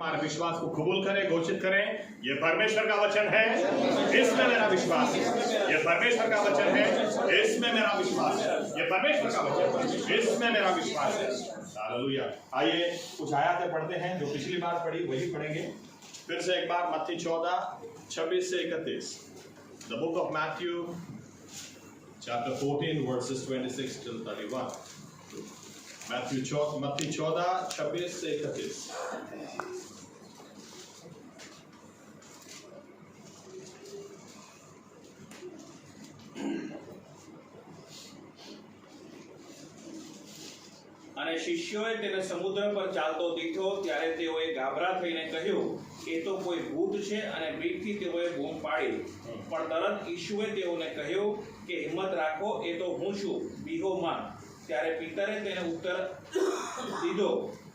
हमारे विश्वास को कबूल करें, घोषित करें, ये परमेश्वर का वचन है, इसमें मेरा विश्वास है। ये परमेश्वर का वचन है, इसमें मेरा विश्वास है। ये परमेश्वर का वचन है, इसमें मेरा विश्वास है। हालेलुया। आइए कुछ आयतें पढ़ते हैं जो पिछली बार पढ़ी वही पढ़ेंगे फिर से एक बार। मत्ती 14:26 से 31। The book of Matthew, chapter 14, verses 26 till 31. मत्ती 14:26 से 31। અને શિષ્યોએ તેને સમુદ્ર પર ચાલતો દીઠો ત્યારે તેઓએ ગાભરા થઈને કહ્યું, એ તો કોઈ ભૂત છે, અને બીકથી તેઓએ બૂમ પાડી. પણ તરત ઈશુએ તેઓને કહ્યું કે હિંમત રાખો, એ તો હું છું, બીહો માં. ત્યારે પીતરે તેને ઉત્તર દીધો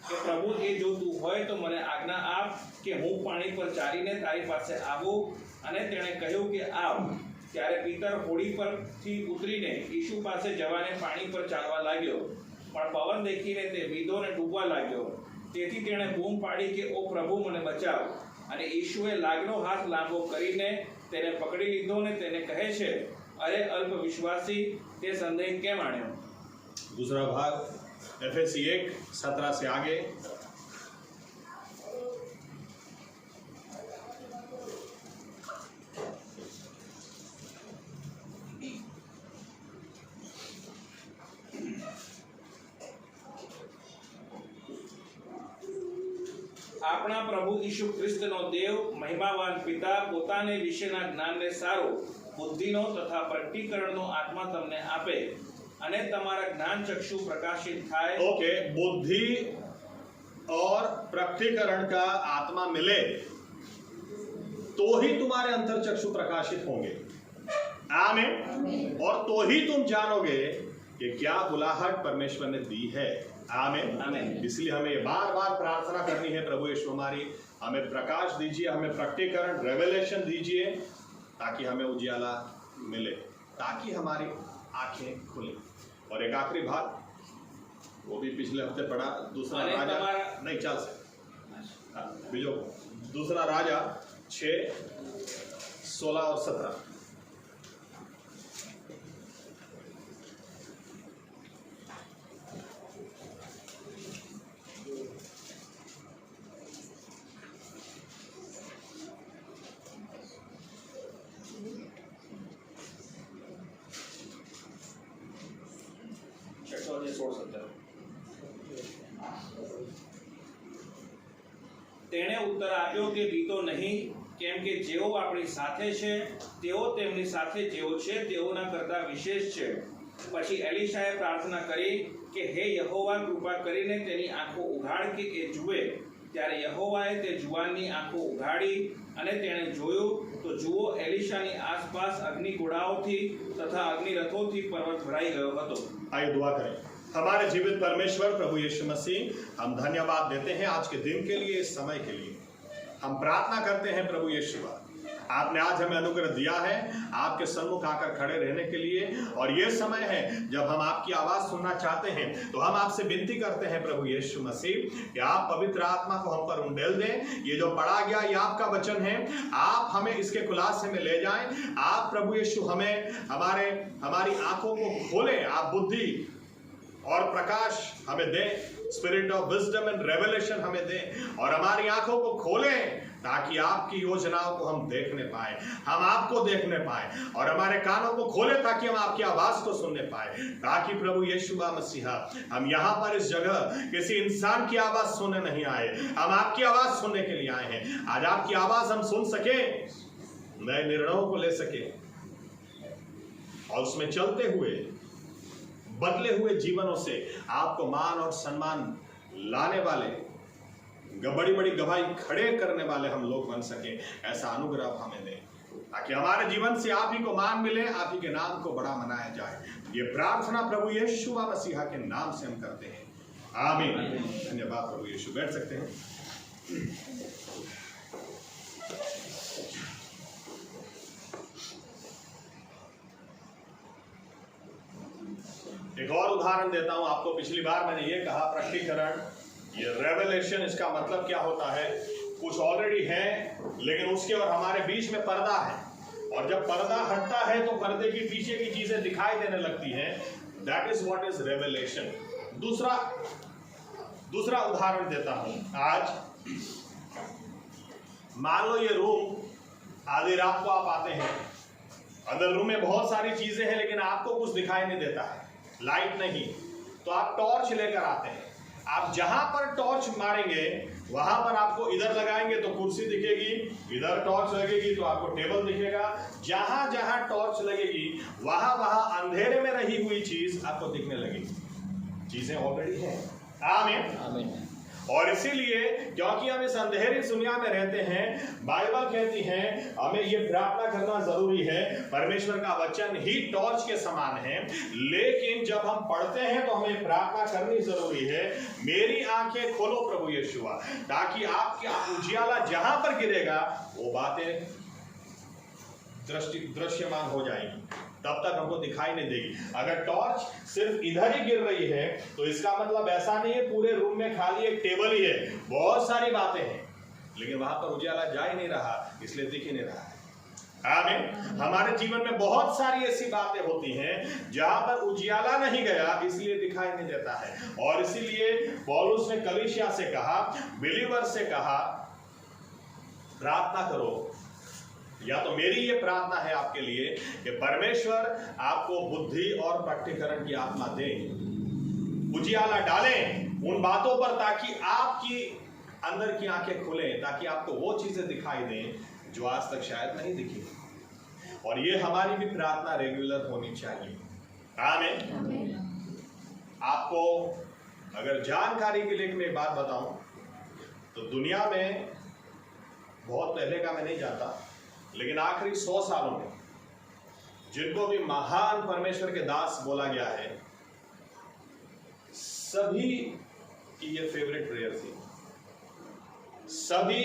કે પ્રભુ, એ જો તું હોય તો મને આજ્ઞા આપ કે હું પાણી પર ચાલીને તારી પાસે આવું. અને તેણે કહ્યું કે આવ. ત્યારે પીતર હોડી પરથી ઉતરીને ઈશુ પાસે જવાને પાણી પર ચાલવા લાગ્યો. પણ પવન દેખીને તે બીધો ને ડૂબવા લાગ્યો. તેથી તેણે બૂમ પાડી કે ઓ પ્રભુ, મને બચાવ. અને ઈશુએ લાગનો હાથ લાંબો કરીને તેને પકડી લીધો ને તેને કહે છે, અરે અલ્પ વિશ્વાસી, તે સંદેહ કેમ આણ્યો? दूसरा भाग एफएसी 1:17 से आगे। આપણા પ્રભુ ઈશુ ખ્રિસ્તનો દેવ મહિમાવાન પિતા પોતાને વિશેના જ્ઞાનને સારો, બુદ્ધિનો તથા પ્રગટીકરણનો આત્મા તમને આપે અને તમારા જ્ઞાન ચક્ષુ પ્રકાશિત થાય. ओके, बुद्धि और प्रकटीकरण का आत्मा मिले तो ही तुम्हारे अंतर चक्षु प्रकाशित होंगे। आमीन। और तो ही तुम जानोगे कि क्या बुलाहट परमेश्वर ने दी है। आमीन। आमीन। इसलिए हमें बार बार प्रार्थना करनी है, प्रभु यीशु हमारी हमें प्रकाश दीजिए, हमें प्रकटीकरण रेवलेशन दीजिए, ताकि हमें उजियाला मिले, ताकि हमारी आंखें खुले। और एक आखिरी भाग वो भी पिछले हफ्ते पढ़ा, दूसरा राजा नहीं चल सकता, बीजो दूसरा राजा 6:16 और 17। તેણે ઉત્તર આપ્યો કે બીતો નહીં, કેમ કે જેઓ આપણી સાથે છે તેઓ તેમની સાથે જેઓ છે તેઓના કરતા વિશેષ છે. પછી એલીશાએ પ્રાર્થના કરી કે હે યહોવા, કૃપા કરીને તેની આંખો ઉઘાડ કે એ જુએ. ત્યારે યહોવાએ તે જુવાનની આંખો ઉઘાડી અને તેણે જોયું તો જુઓ, એલીશાની આસપાસ અગ્નિગોળાઓથી તથા અગ્નિરથોથી પર્વત ભરાઈ ગયો હતો. आइए दुआ करें। हमारे जीवित परमेश्वर प्रभु यीशु मसीह, हम धन्यवाद देते हैं आज के दिन के लिए, इस समय के लिए। हम प्रार्थना करते हैं प्रभु यीशु, आपने आज हमें अनुग्रह दिया है आपके सम्मुख आकर खड़े रहने के लिए, और ये समय है जब हम आपकी आवाज सुनना चाहते हैं। तो हम आपसे विनती करते हैं प्रभु यीशु मसीह कि आप पवित्र आत्मा को हम पर उंडेल दें। ये जो पढ़ा गया ये आपका वचन है, आप हमें इसके खुलासे में ले जाएं। आप प्रभु यीशु हमें हमारी आंखों को खोलें, आप बुद्धि और प्रकाश हमें दें, spirit of wisdom and revelation हमें दें, और हमारी आंखों को खोलें ताकि आपकी योजनाओं को हम देखने पाए, हम आपको देखने पाए, और हमारे कानों को खोले ताकि हम आपकी आवाज को सुनने पाए, ताकि प्रभु यीशु मसीहा हम यहाँ पर इस जगह किसी इंसान की आवाज सुनने नहीं आए, हम आपकी आवाज सुनने के लिए आए हैं। आज आपकी आवाज हम सुन सके, नए निर्णयों को ले सके, और उसमें चलते हुए बदले हुए जीवनों से आपको मान और सम्मान लाने वाले, बड़ी बड़ी गवाही खड़े करने वाले हम लोग बन सके। ऐसा अनुग्रह हमें दें ताकि हमारे जीवन से आप ही को मान मिले, आप ही के नाम को बड़ा मनाया जाए। ये प्रार्थना प्रभु यीशु मसीहा के नाम से हम करते हैं, आमीन। धन्यवाद प्रभु यीशु। बैठ सकते हैं। एक और उदाहरण देता हूं आपको। पिछली बार मैंने ये कहा प्रकटीकरण, ये रेवलेशन, इसका मतलब क्या होता है? कुछ ऑलरेडी है, लेकिन उसके और हमारे बीच में पर्दा है, और जब पर्दा हटता है तो पर्दे के पीछे की चीजें दिखाई देने लगती हैं। That is what is revelation. दूसरा उदाहरण देता हूं। आज मान लो ये रूम आधी रात को आप आते हैं, अंदर रूम में बहुत सारी चीजें हैं लेकिन आपको कुछ दिखाई नहीं देता है, लाइट नहीं, तो आप टॉर्च लेकर आते हैं। आप जहां पर टॉर्च मारेंगे वहां पर आपको इधर लगाएंगे तो कुर्सी दिखेगी, इधर टॉर्च लगेगी तो आपको टेबल दिखेगा। जहां जहां टॉर्च लगेगी वहां वहां अंधेरे में रही हुई चीज आपको दिखने लगेगी। चीजें ऑलरेडी हैं। आमीन आमीन। और इसीलिए क्योंकि हम इस अंधेरी दुनिया में रहते हैं, बाइबल कहती है हमें ये प्रार्थना करना जरूरी है। परमेश्वर का वचन ही टॉर्च के समान है, लेकिन जब हम पढ़ते हैं तो हमें प्रार्थना करनी जरूरी है। मेरी आंखें खोलो प्रभु यीशुआ, ताकि आपका उजियाला जहां पर गिरेगा वो बातें दृश्यमान हो जाएंगी, तब तक हमको दिखाई नहीं देगी। अगर टॉर्च सिर्फ इधर ही गिर रही है तो इसका मतलब ऐसा नहीं है पूरे रूम में खाली एक टेबल ही है, बहुत सारी बातें हैं, लेकिन वहां पर उजाला जा ही नहीं रहा, इसलिए दिख ही नहीं रहा है। आमीन। हमारे जीवन में बहुत सारी ऐसी बातें होती हैं जहां पर उजियाला नहीं गया, इसलिए दिखाई नहीं देता है। और इसीलिए पौलुस ने कलीसिया से कहा, बिलीवर से कहा, प्रार्थना करो। या तो मेरी ये प्रार्थना है आपके लिए कि परमेश्वर आपको बुद्धि और पट्टीकरण की आत्मा दे, उजियाला डालें उन बातों पर, ताकि आपकी अंदर की आंखें खुलें, ताकि आपको वो चीजें दिखाई दें जो आज तक शायद नहीं दिखी। और ये हमारी भी प्रार्थना रेगुलर होनी चाहिए। आमीन। आपको अगर जानकारी के लिए मैं बात बताऊं तो दुनिया में बहुत पहले का मैं नहीं जानता, लेकिन आखिरी 100 सालों में जिनको भी महान परमेश्वर के दास बोला गया है, सभी की ये फेवरेट प्रेयर थी। सभी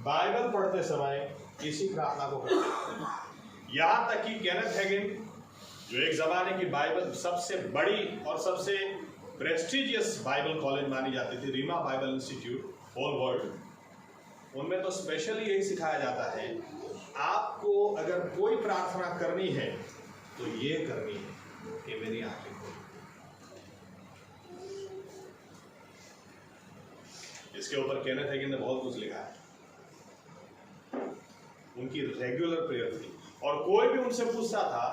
बाइबल पढ़ते समय इसी प्रार्थना को करते थे। यहां तक कि केनेथ हैगिन, जो एक जमाने की बाइबल सबसे बड़ी और सबसे प्रेस्टिजियस बाइबल कॉलेज मानी जाती थी, Rhema Bible Institute whole world, उनमें तो स्पेशली यही सिखाया जाता है, आपको अगर कोई प्रार्थना करनी है तो ये करनी है कि मेरी आंखें खोलो। इसके ऊपर केनेथ हैगिन ने बहुत कुछ लिखा है। उनकी रेगुलर प्रेयर थी, और कोई भी उनसे पूछता था,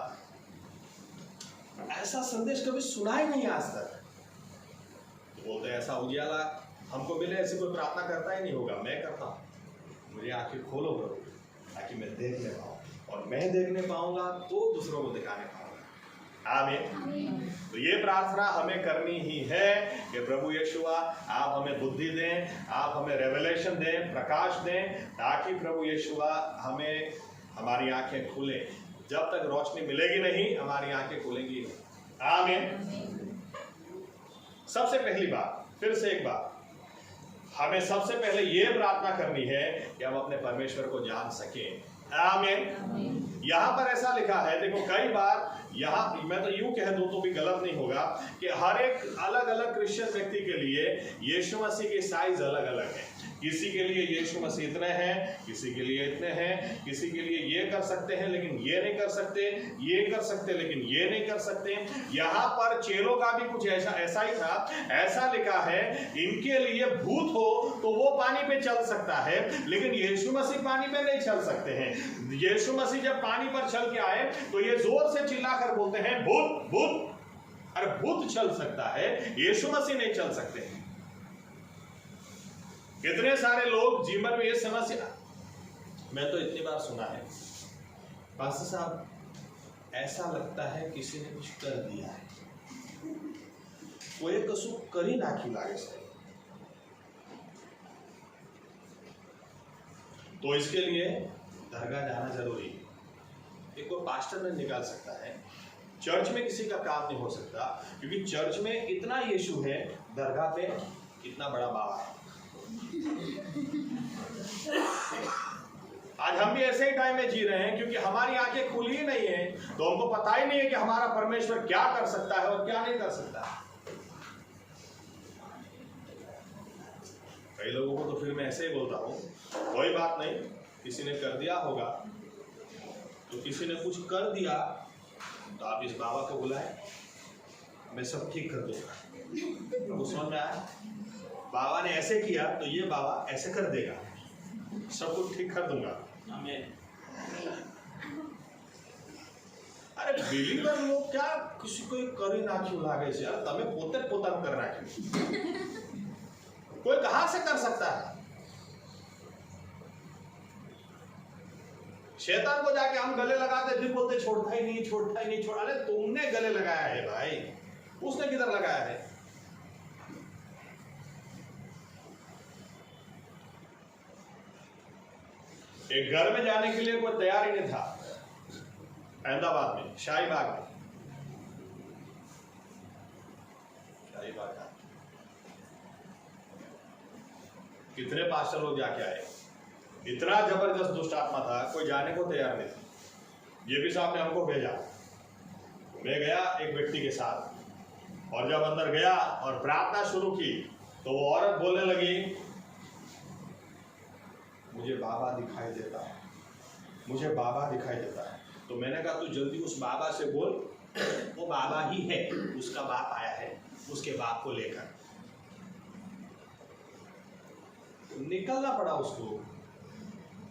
ऐसा संदेश कभी सुना ही नहीं आज तक, तो बोलते ऐसा उजियाला हमको मिले, ऐसी कोई प्रार्थना करता ही नहीं होगा। मैं करता हूं, मुझे आंखें खोलो प्रभु, ताकि मैं देखने पाऊं, और मैं देखने पाऊंगा तो दूसरों को दिखाने पाऊंगा। आमीन। तो ये प्रार्थना हमें करनी ही है कि प्रभु यीशुआ आप हमें बुद्धि दें, आप हमें रेवलेशन दें, प्रकाश दें, ताकि प्रभु यीशुआ हमें हमारी आंखें खुले। जब तक रोशनी मिलेगी नहीं, हमारी आंखें खुलेंगी नहीं। आमीन। सबसे पहली बात, फिर से एक बात, हमें सबसे पहले यह प्रार्थना करनी है कि हम अपने परमेश्वर को जान सकें। आमीन। यहां पर ऐसा लिखा है, देखो कई बार यहां मैं तो यूं कह दूं तो भी गलत नहीं होगा कि हर एक अलग अलग क्रिश्चियन व्यक्ति के लिए यीशु मसीह की साइज अलग अलग है। किसी के लिए यीशु मसीह इतने हैं, किसी के लिए इतने हैं, किसी के लिए ये कर सकते हैं लेकिन ये नहीं कर सकते, ये कर सकते लेकिन ये नहीं कर सकते। यहाँ पर चेलों का भी कुछ ऐसा ही था। ऐसा लिखा है, इनके लिए भूत हो तो वो पानी पे चल सकता है, लेकिन यीशु मसीह पानी पे नहीं चल सकते हैं। यीशु मसीह जब पानी पर चल के आए तो ये जोर से चिल्लाकर बोलते हैं, भूत भूत। अरे भूत चल सकता है, यीशु मसीह नहीं चल सकते। कितने सारे लोग जीवन में ये समस्या, मैं तो इतनी बार सुना है, पास्टर साहब ऐसा लगता है किसी ने कुछ कर दिया है, कोई कसू करी नाखी लागे से। तो इसके लिए दरगाह जाना जरूरी है। एक कोई पास्टर नहीं निकाल सकता है, चर्च में किसी का काम नहीं हो सकता, क्योंकि चर्च में इतना यीशु है, दरगाह पे इतना बड़ा बाबा है। आज हम भी ऐसे ही टाइम में जी रहे हैं, क्योंकि हमारी आंखें खुली ही नहीं है, तो हमको पता ही नहीं है कि हमारा परमेश्वर क्या कर सकता है और क्या नहीं कर सकता। कई लोगों को तो फिर मैं ऐसे ही बोलता हूँ, कोई बात नहीं, किसी ने कर दिया होगा, तो किसी ने कुछ कर दिया तो आप इस बाबा को बुलाए, मैं सब ठीक कर दूंगा। वो समझ में आया? बाबा ने ऐसे किया तो ये बाबा ऐसे कर देगा, सब कुछ ठीक कर दूंगा। अरे बिलीवर लोग क्या किसी को करी ना क्यों लागे से यार, तमें पोते पोता करना क्यों? कोई कहां से कर सकता है? शैतान को जाके हम गले लगाते फिर बोलते छोड़ता ही नहीं, छोड़ता ही नहीं, छोड़ा। अरे तुमने गले लगाया है भाई, उसने किधर लगाया है? एक घर में जाने के लिए कोई तैयार ही नहीं था, अहमदाबाद में शाहीबाग में, शाहीबाग का कितने पास्टर लोग जाके आए, इतना जबरदस्त दुष्ट आत्मा था, कोई जाने को तैयार नहीं था। ये भी साहब ने हमको भेजा, मैं गया एक व्यक्ति के साथ, और जब अंदर गया और प्रार्थना शुरू की तो वो औरत बोलने लगी, मुझे बाबा दिखाई देता है, मुझे बाबा दिखाई देता है। तो मैंने कहा तू जल्दी उस बाबा से बोल, वो बाबा ही है, उसका बाप आया है, उसके बाप को लेकर। निकलना पड़ा उसको,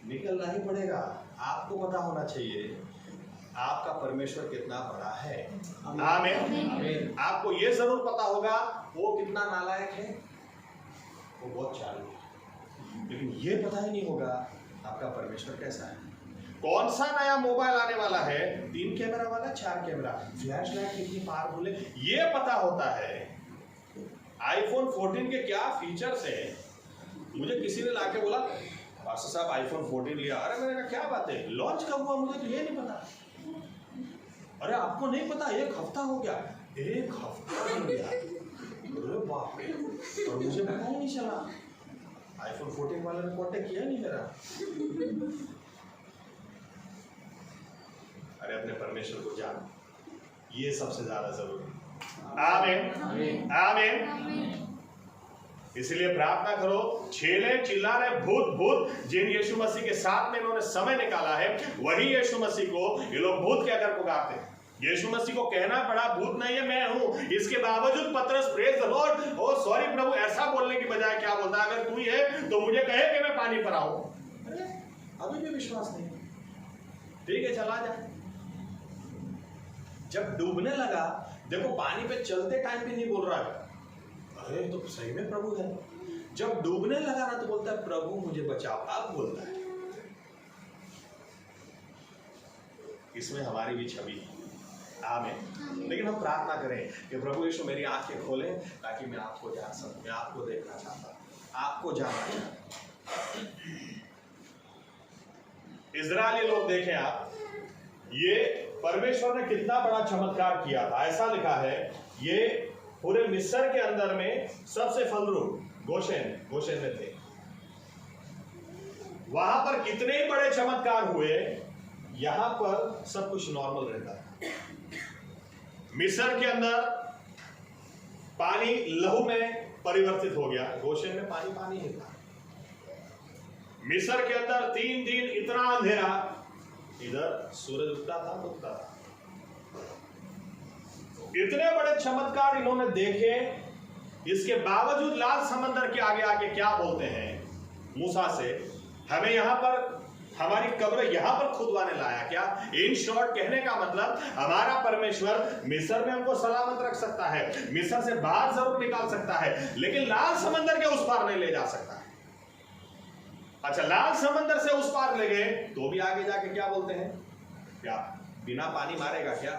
निकलना ही पड़ेगा। आपको पता होना चाहिए आपका परमेश्वर कितना बड़ा है। आमीन। आपको ये जरूर पता होगा वो कितना नालायक है, वो बहुत चालू है, लेकिन ये पता ही नहीं होगा आपका परमेश्वर कैसा है। कौन सा नया मोबाइल आने वाला है, 3 कैमरा वाला, 4 कैमरा, फ्लैश लाइट कितनी पावरफुल है, ये पता होता है। आईफोन 14 के क्या फीचर्स है। मुझे किसी ने लाके बोला पास्टर साहब आईफोन 14 लिया। अरे मैंने कहा क्या बात है, लॉन्च कब हुआ, मुझे तो ये नहीं पता। अरे आपको नहीं पता, 1 हफ्ता हो गया, 1 हफ्ता हो गया, अरे बाप रे, और मुझे पता ही नहीं चला। आईफोन 14 वाले ने कांटेक्ट किया नहीं मेरा। अरे अपने परमेश्वर को जान, ये सबसे ज्यादा जरूरी। आमीन, आमीन। इसलिए प्रार्थना करो, छेले चिल्ला रहे भूत भूत, जिन यीशु मसीह के साथ में इन्होंने समय निकाला है, वही यीशु मसीह को ये लोग भूत कहकर पुकारते हैं। यीशु मसीह को कहना पड़ा भूत नहीं है, मैं हूं। इसके बावजूद पतरस praise the lord, oh sorry प्रभु, ऐसा बोलने की बजाय क्या बोलता, अगर तू ही है तो मुझे कहे कि मैं पानी पर आऊं। अरे अभी भी विश्वास नहीं, ठीक है चला जा। जब डूबने लगा, देखो पानी पे चलते टाइम भी नहीं बोल रहा है, अरे तो सही में प्रभु है। जब डूबने लगा ना तो बोलता है प्रभु मुझे बचाओ, अब बोलता है। इसमें हमारी भी छवि है। आमीन। लेकिन हम प्रार्थना करें कि प्रभु यीशु मेरी आंखें खोलें ताकि मैं आपको जान सकूं, मैं आपको देखना चाहता हूं, आपको जानना चाहता हूं। इजरायली लोग देखें आप, ये परमेश्वर ने कितना बड़ा चमत्कार किया था। ऐसा लिखा है, ये पूरे मिस्र के अंदर में सबसे फलरूप गोशेन में थे। वहां पर कितने बड़े चमत्कार हुए, यहां पर सब कुछ नॉर्मल रहता है। मिस्र के अंदर पानी लहू में परिवर्तित हो गया, गोशेन में पानी पानी ही था। मिस्र के अंदर 3 दिन इतना अंधेरा, इधर सूरज उगता था डूबता था। इतने बड़े चमत्कार इन्होंने देखे, इसके बावजूद लाल समंदर के आगे आके क्या बोलते हैं मूसा से, हमें यहां पर हमारी कब्र यहां पर खुदवाने लाया क्या। इन शॉर्ट कहने का मतलब हमारा परमेश्वर मिस्र में हमको सलामत रख सकता है, मिस्र से बाहर जरूर निकाल सकता है, लेकिन लाल समंदर के उस पार नहीं ले जा सकता है। अच्छा, लाल समंदर से उस पार ले गए तो भी आगे जाके क्या बोलते हैं, क्या बिना पानी मारेगा क्या।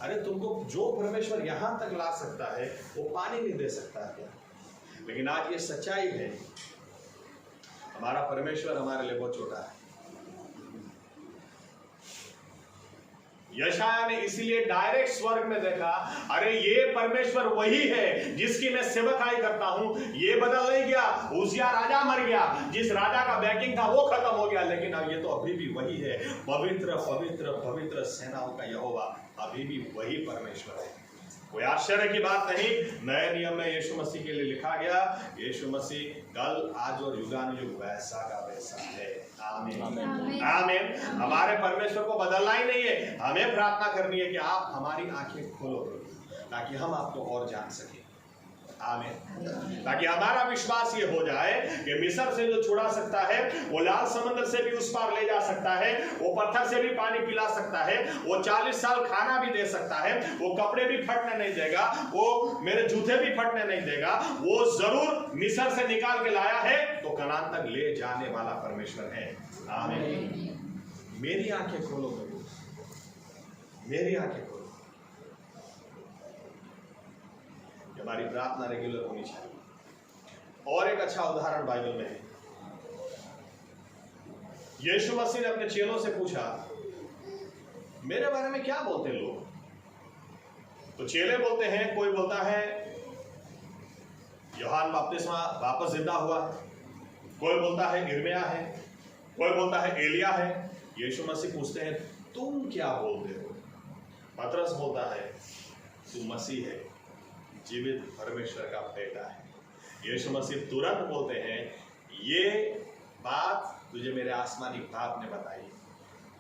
अरे तुमको जो परमेश्वर यहां तक ला सकता है वो पानी नहीं दे सकता क्या। लेकिन आज ये सच्चाई है, हमारा परमेश्वर हमारे लिए बहुत छोटा है। यशाया ने इसीलिए डायरेक्ट स्वर्ग में देखा, अरे ये परमेश्वर वही है जिसकी मैं सेवकाई करता हूं। ये बदल नहीं गया, उजिया राजा मर गया, जिस राजा का बैकिंग था वो खत्म हो गया, लेकिन अब ये तो अभी भी वही है। पवित्र पवित्र पवित्र सेनाओं का यहोवा अभी भी वही परमेश्वर है। कोई आश्चर्य की बात नहीं, नए नियम में यीशु मसीह के लिए लिखा गया, यीशु मसीह कल आज और युगानुयुग वैसा का वैसा है। आमीन आमीन। हमारे परमेश्वर को बदलना ही नहीं है, हमें प्रार्थना करनी है कि आप हमारी आंखें खोलो ताकि हम आपको और जान सकें। आमीन। ताकि हमारा विश्वास ये हो जाए कि मिस्र से जो छुड़ा सकता है वो लाल समंदर से भी उस पार ले जा सकता है, वो पत्थर से भी पानी पिला सकता है, वो 40 साल खाना भी दे सकता है, वो कपड़े भी फटने नहीं देगा, वो मेरे जूते भी फटने नहीं देगा, वो जरूर मिस्र से निकाल के लाया है तो कनान तक ले जाने वाला परमेश्वर है। आमीन। मेरी आंखें खोलो प्रभु, मेरी आंखें खोलो। हमारी प्रार्थना रेगुलर होनी चाहिए। और एक अच्छा उदाहरण बाइबल में है। यीशु मसीह ने अपने चेलों से पूछा, मेरे बारे में क्या बोलते लोग? तो चेले बोलते हैं, कोई बोलता है यूहन्ना बपतिस्मा वापस जिंदा हुआ, कोई बोलता है यिर्मयाह है, कोई बोलता है एलिया है। यीशु मसीह पूछते हैं, तुम क्या बोलते हो? पतरस बोलता है, तू मसीह है, जीवित परमेश्वर का बेटा है। यीशु मसीह तुरंत बोलते हैं, ये बात तुझे मेरे आसमानी बाप ने बताई,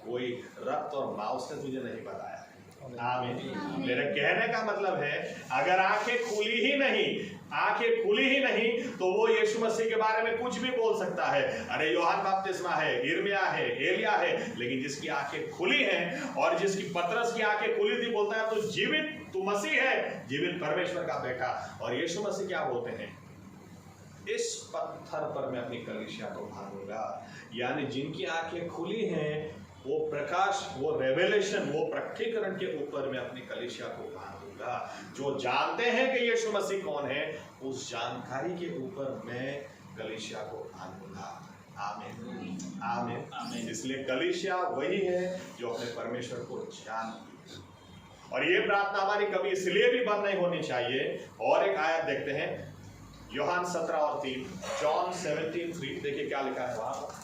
कोई रक्त और मांस ने तुझे नहीं बताया। आमीन। मेरे कहने का मतलब है, अगर आंखें खुली ही नहीं तो वो यीशु मसीह के बारे में कुछ भी बोल सकता है। अरे यूहन्ना बपतिस्मा है, यिर्मयाह है, एलिया है, लेकिन जिसकी आंखें खुली हैं और जिसकी पतरस की आंखें खुली थी, बोलता है तो जीवित, तू मसीह है, जीवित परमेश्वर का बेटा। और यीशु मसीह क्या बोलते हैं? इस पत्थर पर मैं अपनी कलीसिया को बांधूंगा। यानी जिनकी आंखें खुली हैं, वो प्रकाश, वो रेवेलेशन, वो प्रकटीकरण के ऊपर मैं अपनी कलीसिया को बांधूंगा। जो जानते हैं कि यीशु मसीह कौन है, उस जानकारी के ऊपर मैं कलीसिया को बांधूंगा। आमीन आमीन आमीन। इसलिए कलीसिया वही है जो अपने परमेश्वर को जानती है। और ये प्रार्थना हमारी कभी इसलिए भी बंद नहीं होनी चाहिए। और एक आयत देखते हैं, यूहन्ना 17:3, जॉन 17:3, देखिए क्या लिखा है वहां पर।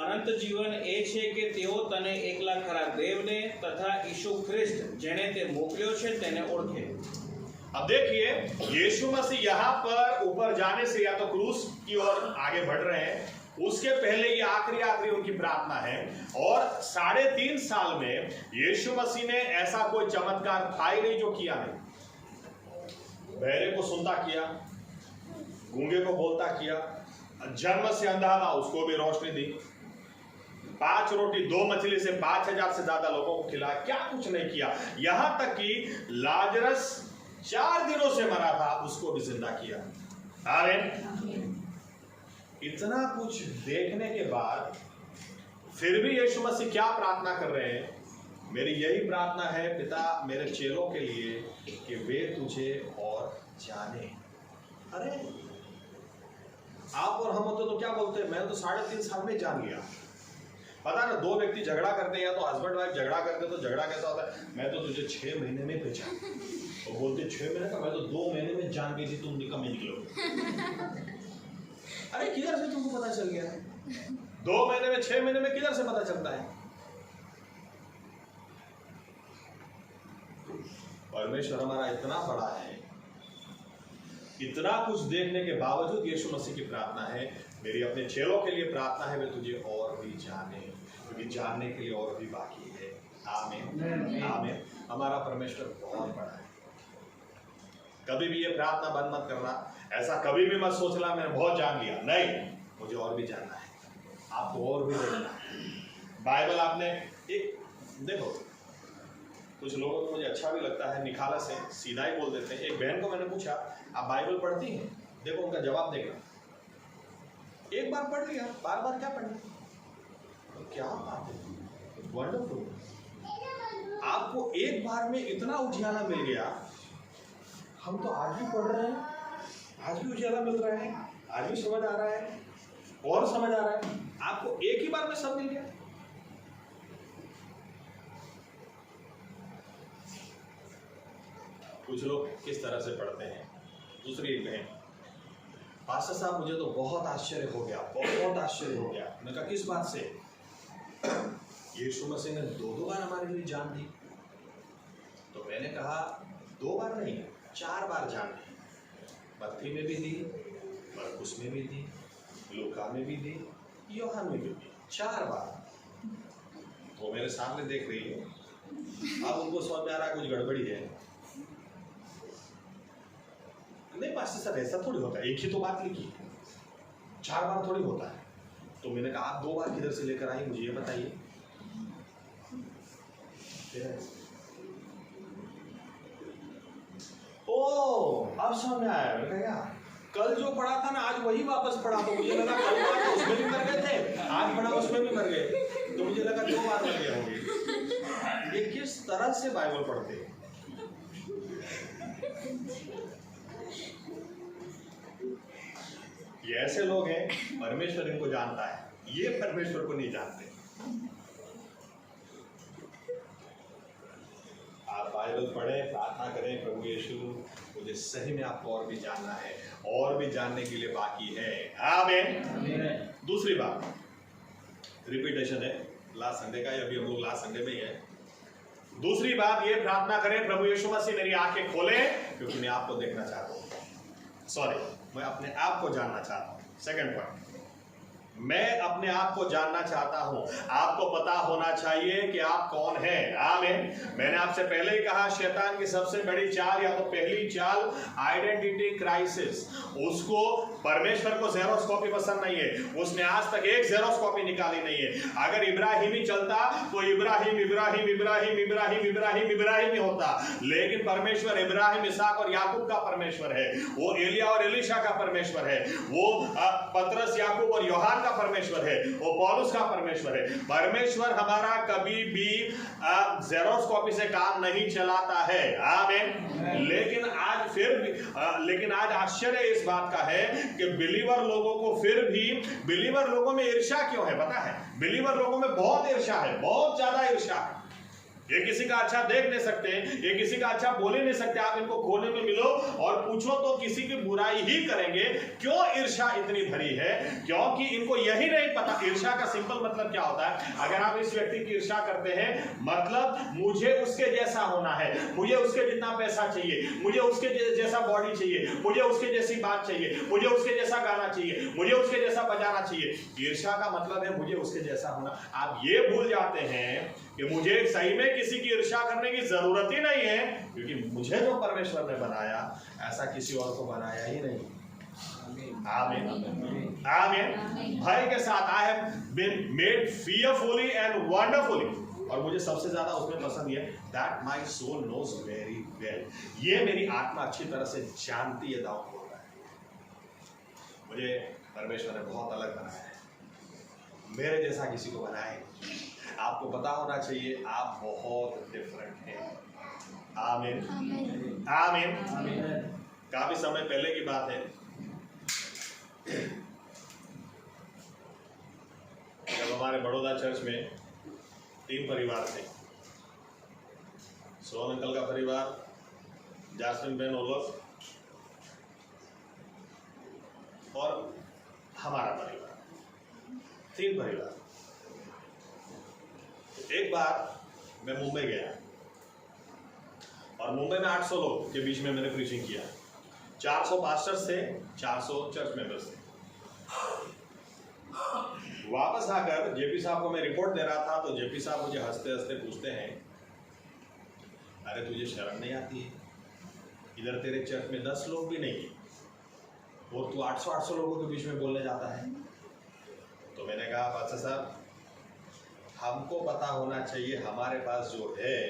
અનંત જીવન એ છે કે તેઓ તને એકલા ખરા દેવને તથા ઈસુ ખ્રિસ્ત જેણે તે મોકલ્યો છે તેને ઓળખે। अब देखिए, यीशु मसीह यहाँ पर ऊपर जाने से या तो क्रूस की ओर आगे बढ़ रहे हैं, उसके पहले ये आखिरी उनकी प्रार्थना है। और 3.5 साल में यीशु मसीह ने ऐसा कोई चमत्कार था ही नहीं जो किया नहीं। बहरे को सुनता किया, गूंगे को बोलता किया, जन्म से अंधा था उसको भी रोशनी दी, 5 रोटी 2 मछली से 5000 से ज्यादा लोगों को खिलाया, क्या कुछ नहीं किया। यहां तक कि लाजरस 4 दिनों से मरा था, उसको भी जिंदा किया। आमीन। इतना कुछ देखने के बाद फिर भी यीशु मसीह क्या प्रार्थना कर रहे हैं? मेरी यही प्रार्थना है पिता मेरे चेलों के लिए कि वे तुझे और जाने। अरे आप और हम होते तो क्या बोलते हैं? मैं तो 3.5 साल में जान लिया। पता ना, 2 व्यक्ति झगड़ा करते हैं, या तो हस्बैंड वाइफ झगड़ा करते तो झगड़ा कैसा होता है? मैं तो तुझे 6 महीने में पहचान, और बोलते 6 महीने का, मैं तो 2 महीने में जान गई थी तुम निकम्मे निकलो। अरे किधर से तुमको पता चल गया? 2 महीने में, 6 महीने में किधर से पता चलता है? परमेश्वर हमारा इतना बड़ा है, इतना कुछ देखने के बावजूद यीशु मसीह की प्रार्थना है, मेरी अपने चेलों के लिए प्रार्थना है, वे तुझे और भी जाने, क्योंकि जानने के लिए और भी बाकी है। आमीन आमीन। हमारा परमेश्वर बहुत बड़ा है। कभी भी ये प्रार्थना बंद मत करना। ऐसा कभी भी मत सोचना मैंने बहुत जान लिया, नहीं, मुझे और भी जानना है, आपको और भी देखना है। बाइबल आपने एक देखो, कुछ लोगों को मुझे अच्छा भी लगता है, निखालस है, सीधा ही बोल देते हैं। एक बहन को मैंने पूछा, आप बाइबल पढ़ती हैं? देखो उनका जवाब देखना, एक बार पढ़ लिया, बार बार क्या पढ़ना? तो क्या बात है, वंडरफुल। आपको एक बार में इतना उजियाला मिल गया। हम तो आज भी पढ़ रहे हैं, आज भी उजियाला मिल रहा है, आज भी समझ आ रहा है, और समझ आ रहा है। आपको एक ही बार में सब मिल गया। कुछ लोग किस तरह से पढ़ते हैं। दूसरी एक बहन, पास्टर साहब मुझे तो बहुत आश्चर्य हो गया, बहुत आश्चर्य हो गया। मैंने कहा किस बात से? यीशु मसीह ने 2 बार हमारे लिए जान दी। तो मैंने कहा 2 बार नहीं, 4 बार जान दी। मत्ती में भी दी, मरकुस में भी दी, लूका में भी दी, यूहन्ना में भी दी, 4 बार। वो मेरे सामने देख रही है, अब उनको समझ में आ रहा है कुछ गड़बड़ी है। नहीं पास्टर साहब ऐसा थोड़ी होता है, एक ही तो बात लिखी है, 4 बार थोड़ी होता है। तो मैंने कहा आप 2 बार किधर से लेकर आई, मुझे ये बताइए। ओ अब समझ में आया। मैंने कहा कल जो पढ़ा था ना, आज वही वापस पढ़ा। तो मुझे लगा कल पढ़ा तो उसमें भी मर गए थे, आज पढ़ा उसमें भी मर गए, तो मुझे लगा 2 बार मर गए होंगे। ये किस तरह से बाइबल पढ़ते हैं? ये ऐसे लोग हैं, परमेश्वर इनको जानता है, ये परमेश्वर को नहीं जानते। आप बाइबल पढ़ें, प्रार्थना करें, प्रभु यीशु मुझे सही में आपको और भी जानना है, और भी जानने के लिए बाकी है। आमीन। दूसरी बात, रिपीटेशन है लास्ट संडे का, अभी हम लोग लास्ट संडे में ही है। दूसरी बात ये प्रार्थना करें, प्रभु यीशु मसीह मेरी आंखें खोले, क्योंकि मैं आपको देखना चाहता हूँ। सॉरी, मैं अपने आप को जानना चाहता हूँ। सेकंड पॉइंट, मैं अपने आप को जानना चाहता हूं। आपको पता होना चाहिए कि आप कौन हैं। आमीन। मैंने आपसे पहले ही कहा, शैतान की सबसे बड़ी चाल, या तो पहली चाल आइडेंटिटी क्राइसिस। उसको परमेश्वर को जेरोक्स कॉपी पसंद नहीं है, उसने आज तक एक जेरोक्स कॉपी निकाली नहीं है। अगर इब्राहिमी चलता तो इब्राहिम इब्राहिम इब्राहिम इब्राहिम इब्राहिम इब्राहिम ही होता, लेकिन परमेश्वर इब्राहिम, इसहाक और याकूब का परमेश्वर है। वो एलिया और एलीशा का परमेश्वर है। वो पतरस, याकूब और यूहन्ना का परमेश्वर है। वो पौलुस का परमेश्वर है। परमेश्वर हमारा कभी भी जेरोक्स कॉपी से काम नहीं चलाता है। आमीन। लेकिन आज आश्चर्य इस बात का है कि बिलीवर लोगों को, फिर भी बिलीवर लोगों में ईर्ष्या क्यों है पता है? बिलीवर लोगों में बहुत ईर्ष्या है, बहुत ज्यादा ईर्ष्या है। ये किसी का अच्छा देख नहीं सकते, ये किसी का अच्छा बोले नहीं सकते। आप इनको कोने में मिलो और पूछो तो किसी की बुराई ही करेंगे। क्यों ईर्ष्या इतनी भरी है? क्योंकि इनको यही नहीं पता ईर्ष्या का सिंपल मतलब क्या होता है। अगर आप इस व्यक्ति की ईर्ष्या करते हैं, मतलब मुझे उसके जैसा होना है, मुझे उसके जितना पैसा चाहिए, मुझे उसके जैसा बॉडी चाहिए, मुझे उसके जैसी बात चाहिए, मुझे उसके जैसा गाना चाहिए, मुझे उसके जैसा बजाना चाहिए। ईर्ष्या का मतलब है मुझे उसके जैसा होना। आप ये भूल जाते हैं कि मुझे सही में किसी की ईर्ष्या करने की जरूरत ही नहीं है, क्योंकि मुझे जो परमेश्वर ने बनाया ऐसा किसी और को बनाया ही नहीं। आमीन। आमीन। भय के साथ, I have been made fearfully and wonderfully. और मुझे सबसे ज्यादा उसमें पसंद ये, that my soul knows very well. ये मेरी आत्मा अच्छी तरह से जानती है दाऊद बोल रहा है। मुझे परमेश्वर ने बहुत अलग बनाया है, मेरे जैसा किसी को बनाया है। आपको पता होना चाहिए आप बहुत डिफरेंट हैं। आमीन। आमीन। आमीन। काफी समय पहले की बात है, जब हमारे बड़ौदा चर्च में 3 परिवार थे। सोहन अंकल का परिवार, जास्मिन बहन ओलफ और हमारा परिवार, 3 परिवार। एक बार मैं मुंबई गया और मुंबई में 800 लोग के बीच में मैंने प्रीचिंग किया। 400 पास्टर्स थे, 400 चर्च मेंबर्स थे। वापस आकर जेपी साहब को मैं रिपोर्ट दे रहा था, तो जेपी साहब मुझे हंसते हंसते पूछते हैं, अरे तुझे शर्म नहीं आती है? इधर तेरे चर्च में 10 लोग भी नहीं और तू 800 लोगों के बीच में बोलने जाता है। तो मैंने कहा, पास्टर साहब, हमको पता होना चाहिए हमारे पास जो है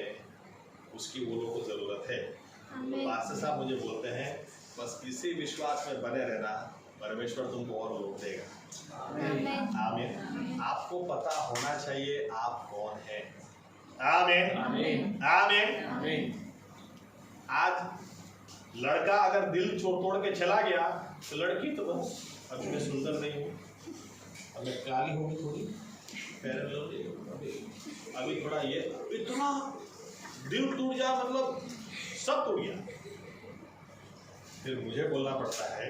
उसकी वो लोगों को जरूरत है। तो पास्टर साहब मुझे बोलते हैं, बस इसी विश्वास में बने रहना, परमेश्वर तुमको और लोग देगा। आमीन। आपको पता होना चाहिए आप कौन है। आमीन। आमीन। आमीन। आज लड़का अगर दिल तोड़ के चला गया, तो लड़की तो बस अभी मैं सुंदर नहीं हूँ, अब मैं काली होगी थोड़ी, अभी थोड़ा ये, इतना दिल टूट जा, मतलब सब टूट गया। फिर मुझे बोलना पड़ता है।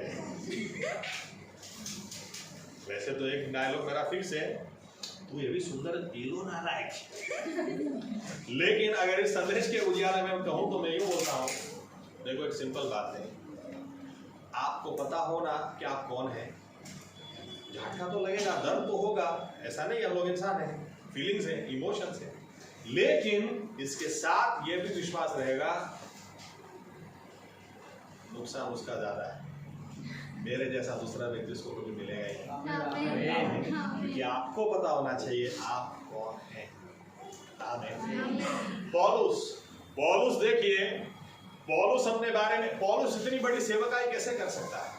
वैसे तो एक डायलॉग मेरा फिक्स है, तू ये भी सुंदर दिलो नालायक। लेकिन अगर इस संदेश के उजियारे में कहूं तो मैं यूं बोलता हूं, देखो एक सिंपल बात है, आपको पता हो ना कि आप कौन है। झटका तो लगेगा, दर्द तो होगा, ऐसा नहीं, हम लोग इंसान हैं, फीलिंग्स हैं, इमोशंस हैं, लेकिन इसके साथ ये भी विश्वास रहेगा नुकसान उसका ज्यादा है, मेरे जैसा दूसरा व्यक्ति उसको कभी मिलेगा ही। कि आपको पता होना चाहिए आप कौन हैं। आमीन। पौलुस देखिए, पौलुस अपने बारे में, पौलुस इतनी बड़ी सेवकाई कैसे कर सकता है?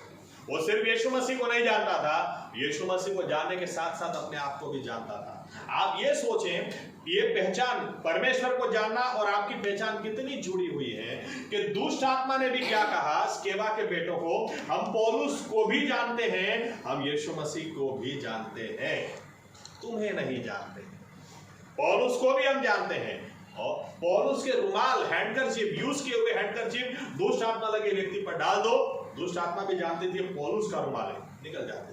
वो सिर्फ यीशु मसीह को नहीं जानता था, यीशु मसीह को जानने के साथ साथ अपने आप को भी जानता था। आप ये सोचें, ये पहचान, परमेश्वर को जानना और आपकी पहचान कितनी जुड़ी हुई है कि दुष्ट आत्मा ने भी क्या कहा स्केवा के बेटों को, हम पौलुस को भी जानते हैं, हम यीशु मसीह को भी जानते हैं, तुम्हें नहीं जानते। पौलुस को भी हम जानते हैं, और पौलुस के रुमाल, हैंडकरचीफ, यूज किए हुए हैंडकरचीफ दुष्ट आत्मा लगे व्यक्ति पर डाल दो, दुष्ट आत्मा भी जानती थी पौलुस का रुमाल है, निकल जाते।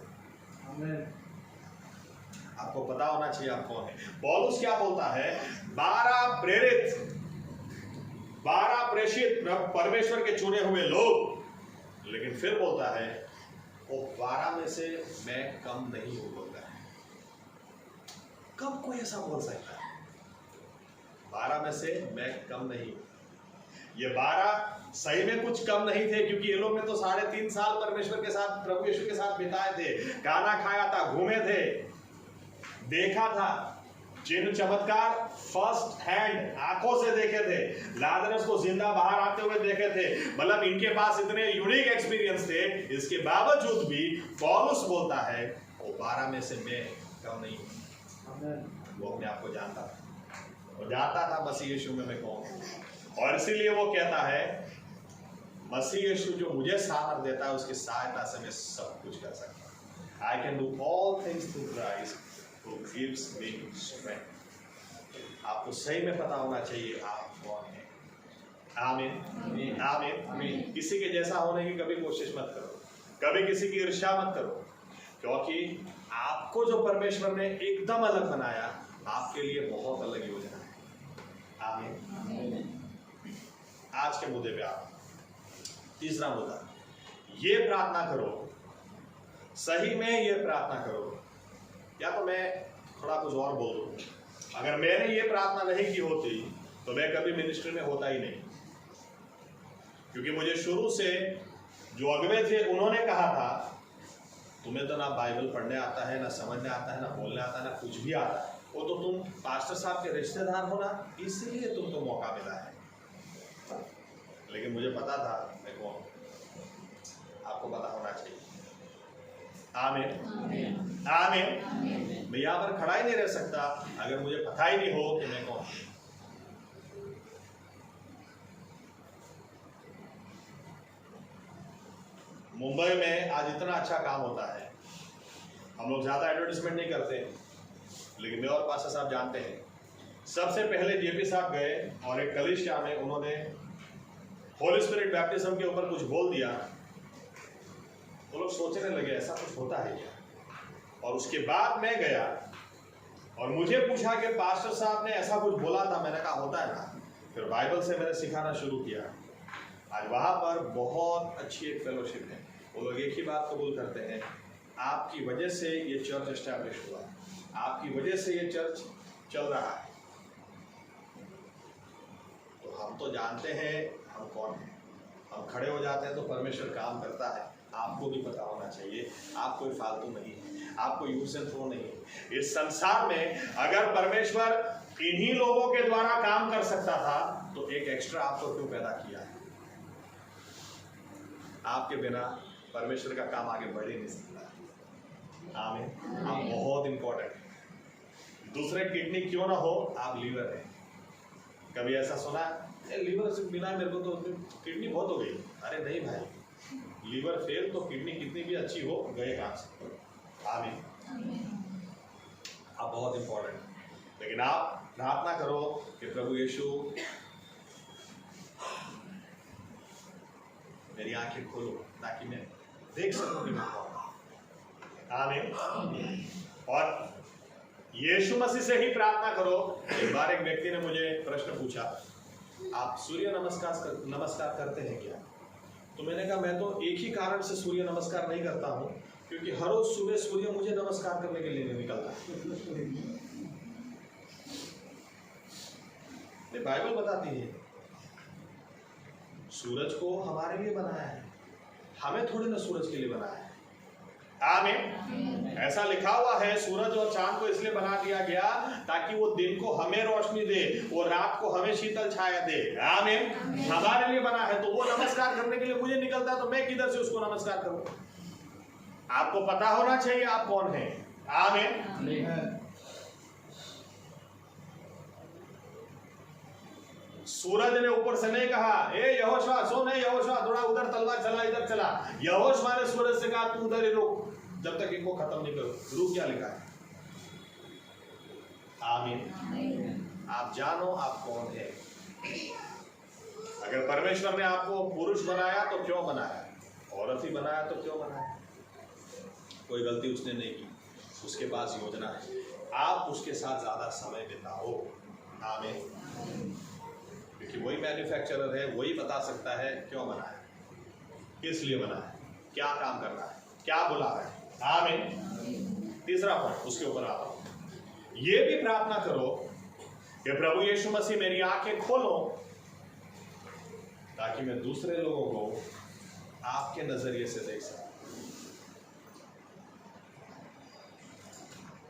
आपको पता होना चाहिए आप कौन है। पौलुस क्या बोलता है, 12 प्रेषित परमेश्वर के चुने हुए लोग, लेकिन फिर बोलता है वो 12 में से मैं कम नहीं हूं बोलता है। कब कोई ऐसा बोल सकता है? 12 में से मैं कम नहीं हूं। ये 12 सही में कुछ कम नहीं थे, क्योंकि ये लोग ने तो 3.5 साल परमेश्वर के साथ, प्रभु यीशु के साथ बिताए थे, खाना खाया था, घूमे थे, देखा था, चिन्ह चमत्कार फर्स्ट हैंड आंखों से देखे थे, लाजरस को जिंदा बाहर आते हुए देखे थे, मतलब इनके पास इतने यूनिक एक्सपीरियंस थे। इसके बावजूद भी पौलुस बोलता है वो 12 में से मैं कम नहीं हूं। वो अपने आप को जानता था, वो जानता था मसीह यीशु में मैं कौन हूं, और इसीलिए वो कहता है मसीह यीशु जो मुझे सामर्थ देता है उसकी सहायता से मैं सब कुछ कर सकता हूं। I can do all things through Christ who gives me strength। आपको सही में पता होना चाहिए आप कौन हैं। आमीन, आमीन। किसी के जैसा होने की कभी कोशिश मत करो, कभी किसी की ईर्ष्या मत करो, क्योंकि आपको जो परमेश्वर ने एकदम अलग बनाया, आपके लिए बहुत अलग योजना है। आमीन। आज के मुद्दे पे आप, तीसरा मुद्दा, ये प्रार्थना करो, सही में ये प्रार्थना करो, या तो मैं थोड़ा कुछ और बोल दूं, अगर मैंने ये प्रार्थना नहीं की होती तो मैं कभी मिनिस्ट्री में होता ही नहीं, क्योंकि मुझे शुरू से जो अगुवे थे उन्होंने कहा था तुम्हें तो ना बाइबल पढ़ने आता है, ना समझने आता है, ना बोलने आता है, ना कुछ भी आता है, वो तो तुम पास्टर साहब के रिश्तेदार हो ना, इसलिए तुमको मौका मिला है। लेकिन मुझे पता था मैं कौन, आपको पता होना चाहिए। आमीन, आमीन। मैं यहाँ पर खड़ा ही नहीं रह सकता अगर मुझे पता ही नहीं हो कि मैं कौन। मुंबई में आज इतना अच्छा काम होता है, हम लोग ज्यादा एडवर्टाइजमेंट नहीं करते, लेकिन मैं और पास्टर साहब जानते हैं। सबसे पहले जेपी साहब गए और एक कलीसिया में उन्होंने होली स्पिरिट बैप्टिज्म के ऊपर कुछ बोल दिया, तो लोग सोचने लगे ऐसा कुछ होता है क्या। और उसके बाद मैं गया और मुझे पूछा कि पास्टर साहब ने ऐसा कुछ बोला था, मैंने कहा होता है ना। फिर बाइबल से मैंने सिखाना शुरू किया। आज वहाँ पर बहुत अच्छी एक फेलोशिप है, वो लोग एक ही बात कबूल करते हैं, आपकी वजह से ये चर्च एस्टैब्लिश हुआ, आपकी वजह से ये चर्च चल रहा है। तो हम तो जानते हैं हम कौन हैं, हम खड़े हो जाते हैं तो परमेश्वर काम करता है। आपको भी पता होना चाहिए आप कोई फालतू नहीं है, आप कोई यूज एंड थ्रो नहीं है। इस संसार में अगर परमेश्वर इन्हीं लोगों के द्वारा काम कर सकता था तो एक एक्स्ट्रा आपको क्यों पैदा किया है। आपके बिना परमेश्वर का काम आगे बढ़ ही नहीं सकता। आमीन। आप बहुत इंपॉर्टेंट है। दूसरे किडनी क्यों ना हो, आप लीवर है। कभी ऐसा सुना लीवर से बिना मेरे को तो किडनी बहुत हो गई। अरे नहीं भाई, लीवर फेल तो किडनी कितनी भी अच्छी हो गए काम से। आमीन। आप बहुत इंपॉर्टेंट, लेकिन आप प्रार्थना करो कि प्रभु यीशु मेरी आंखें खोलो ताकि मैं देख सकूं कि मैं कौन हूं। आमीन। और यीशु मसीह से ही प्रार्थना करो। एक बार एक व्यक्ति ने मुझे प्रश्न पूछा, आप सूर्य नमस्कार करते हैं क्या? तो मैंने कहा मैं तो एक ही कारण से सूर्य नमस्कार नहीं करता हूं, क्योंकि हर रोज सुबह सूर्य मुझे नमस्कार करने के लिए निकलता है। बाइबल बताती है सूरज को हमारे लिए बनाया है, हमें थोड़ी ना सूरज के लिए बनाया है। आमीन। ऐसा लिखा हुआ है सूरज और चांद को इसलिए बना दिया गया ताकि वो दिन को हमें रोशनी दे, वो रात को हमें शीतल छाया दे। आमीन। हमारे लिए बना है, तो वो नमस्कार करने के लिए मुझे निकलता है, तो मैं किधर से उसको नमस्कार करूं? आपको पता होना चाहिए आप कौन हैं। आमीन। सूरज ने ऊपर से नहीं कहा ए यहोशुआ सो नहीं, यहोशुआ थोड़ा उधर तलवार चला, इधर चला। यहोशुआ ने सूरज से कहा तू उधर ही रुक जब तक इनको खत्म नहीं करो। रुक क्या लिखा है? आमीन। आप जानो आप कौन है। अगर परमेश्वर ने आपको पुरुष बनाया तो क्यों बनाया, औरत ही बनाया तो क्यों बनाया? कोई गलती उसने नहीं की, उसके पास योजना है, आप उसके साथ ज्यादा समय बिताओ। आमीन। क्योंकि वही मैन्युफैक्चरर है, वही बता सकता है क्यों बनाया, किस लिए बनाया, क्या काम करना है, क्या बुला रहा है। आमीन। तीसरा पॉइंट उसके ऊपर आता हूं। ये भी प्रार्थना करो कि प्रभु यीशु मसीह मेरी आंखें खोलो ताकि मैं दूसरे लोगों को आपके नजरिए से देख सकूं।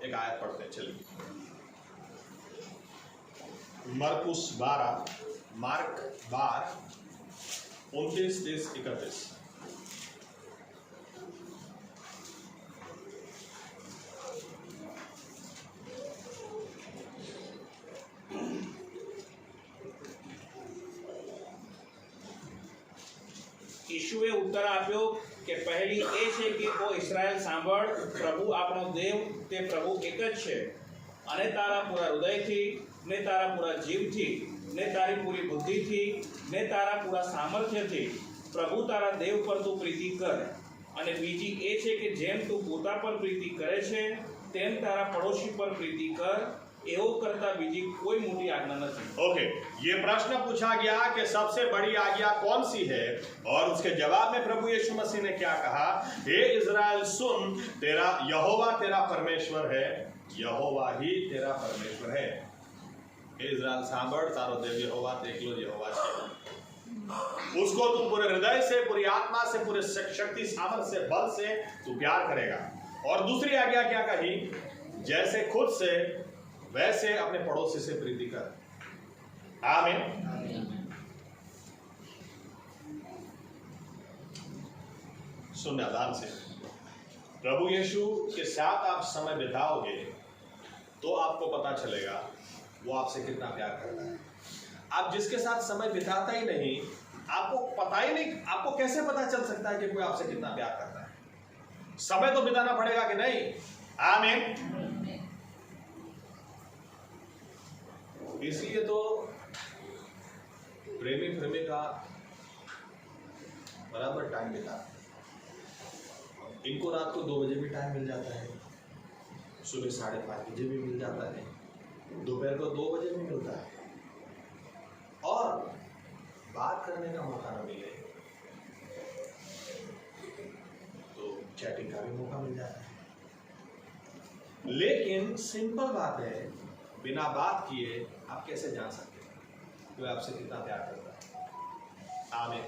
एक आयत पढ़ते हैं, चलिए। मरकुस 12, मार्क 12, 29, 30, 31। ઈશુએ ઉત્તર આપ્યો કે પહેલી એ છે કે ઓ ઇસ્રાએલ સાંભળ, પ્રભુ આપણો દેવ તે પ્રભુ એક જ છે, અને તારા પૂરા હૃદયથી ને તારા પૂરા જીવથી ને તારી પૂરી બુદ્ધિથી ને તારા પૂરા સામર્થ્યથી પ્રભુ તારા દેવ પર તું પ્રીતિ કર. અને બીજી એ છે કે જેમ તું પોતા પર પ્રીતિ કરે છે તેમ તારા પડોશી પર પ્રીતિ કર. एवं करता बीजी कोई मोटी आज्ञा नहीं। ओके, ये प्रश्न पूछा गया कि सबसे बड़ी आज्ञा कौन सी है, और उसके जवाब में प्रभु यीशु मसीह ने क्या कहा? हे इज़राइल सुन, तेरा यहोवा तेरा परमेश्वर है, यहोवा ही तेरा परमेश्वर है। हे इज़राइल सांभळ, तारो देव यहोवा एकलो यहोवा है। उसको तुम पूरे हृदय से, पूरी आत्मा से, पूरे शक्ति सामर्थ्य से, बल से तू प्यार करेगा। और दूसरी आज्ञा क्या कही? जैसे खुद से वैसे अपने पड़ोसी से प्रीति कर। आमीन। सुनना ध्यान से, प्रभु यीशु के साथ आप समय बिताओगे तो आपको पता चलेगा वो आपसे कितना प्यार करता है। आप जिसके साथ समय बिताता ही नहीं, आपको पता ही नहीं, आपको कैसे पता चल सकता है कि कोई आपसे कितना प्यार करता है? समय तो बिताना पड़ेगा कि नहीं? आमीन। इसलिए तो प्रेमी प्रेमिका बराबर टाइम बिताते हैं। इनको रात को 2 बजे भी टाइम मिल जाता है, सुबह 5:30 बजे भी मिल जाता है, दोपहर को 2 बजे भी मिलता है, और बात करने का मौका न मिले तो चैटिंग का भी मौका मिल जाता है। लेकिन सिंपल बात है, बिना बात किए आप कैसे जान सकते हैं कि आपसे कितना प्यार करता है? आमीन।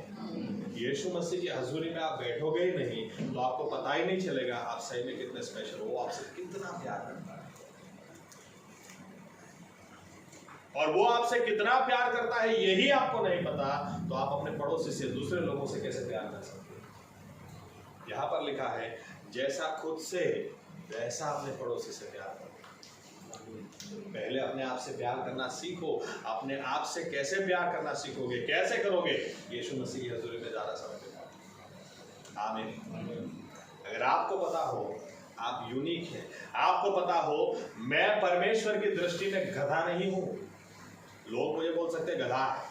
यीशु मसीह की हजूरी में आप बैठोगे ही नहीं तो आपको पता ही नहीं चलेगा आप सही में कितने स्पेशल हो, वो आपसे कितना प्यार करता है। और वो आपसे कितना प्यार करता है यही आपको नहीं पता तो आप अपने पड़ोसी से, दूसरे लोगों से कैसे प्यार कर सकते हैं? यहां पर लिखा है जैसा खुद से वैसा अपने पड़ोसी से प्यार करो। पहले अपने आप से प्यार करना सीखो। अपने आप से कैसे प्यार करना सीखोगे, कैसे करोगे? यीशु मसीह की हजूरी में ज्यादा समय बिताओ। आमीन। अगर आपको पता हो आप यूनिक हैं, आपको पता हो मैं परमेश्वर की दृष्टि में गधा नहीं हूं, लोग मुझे बोल सकते हैं गधा है,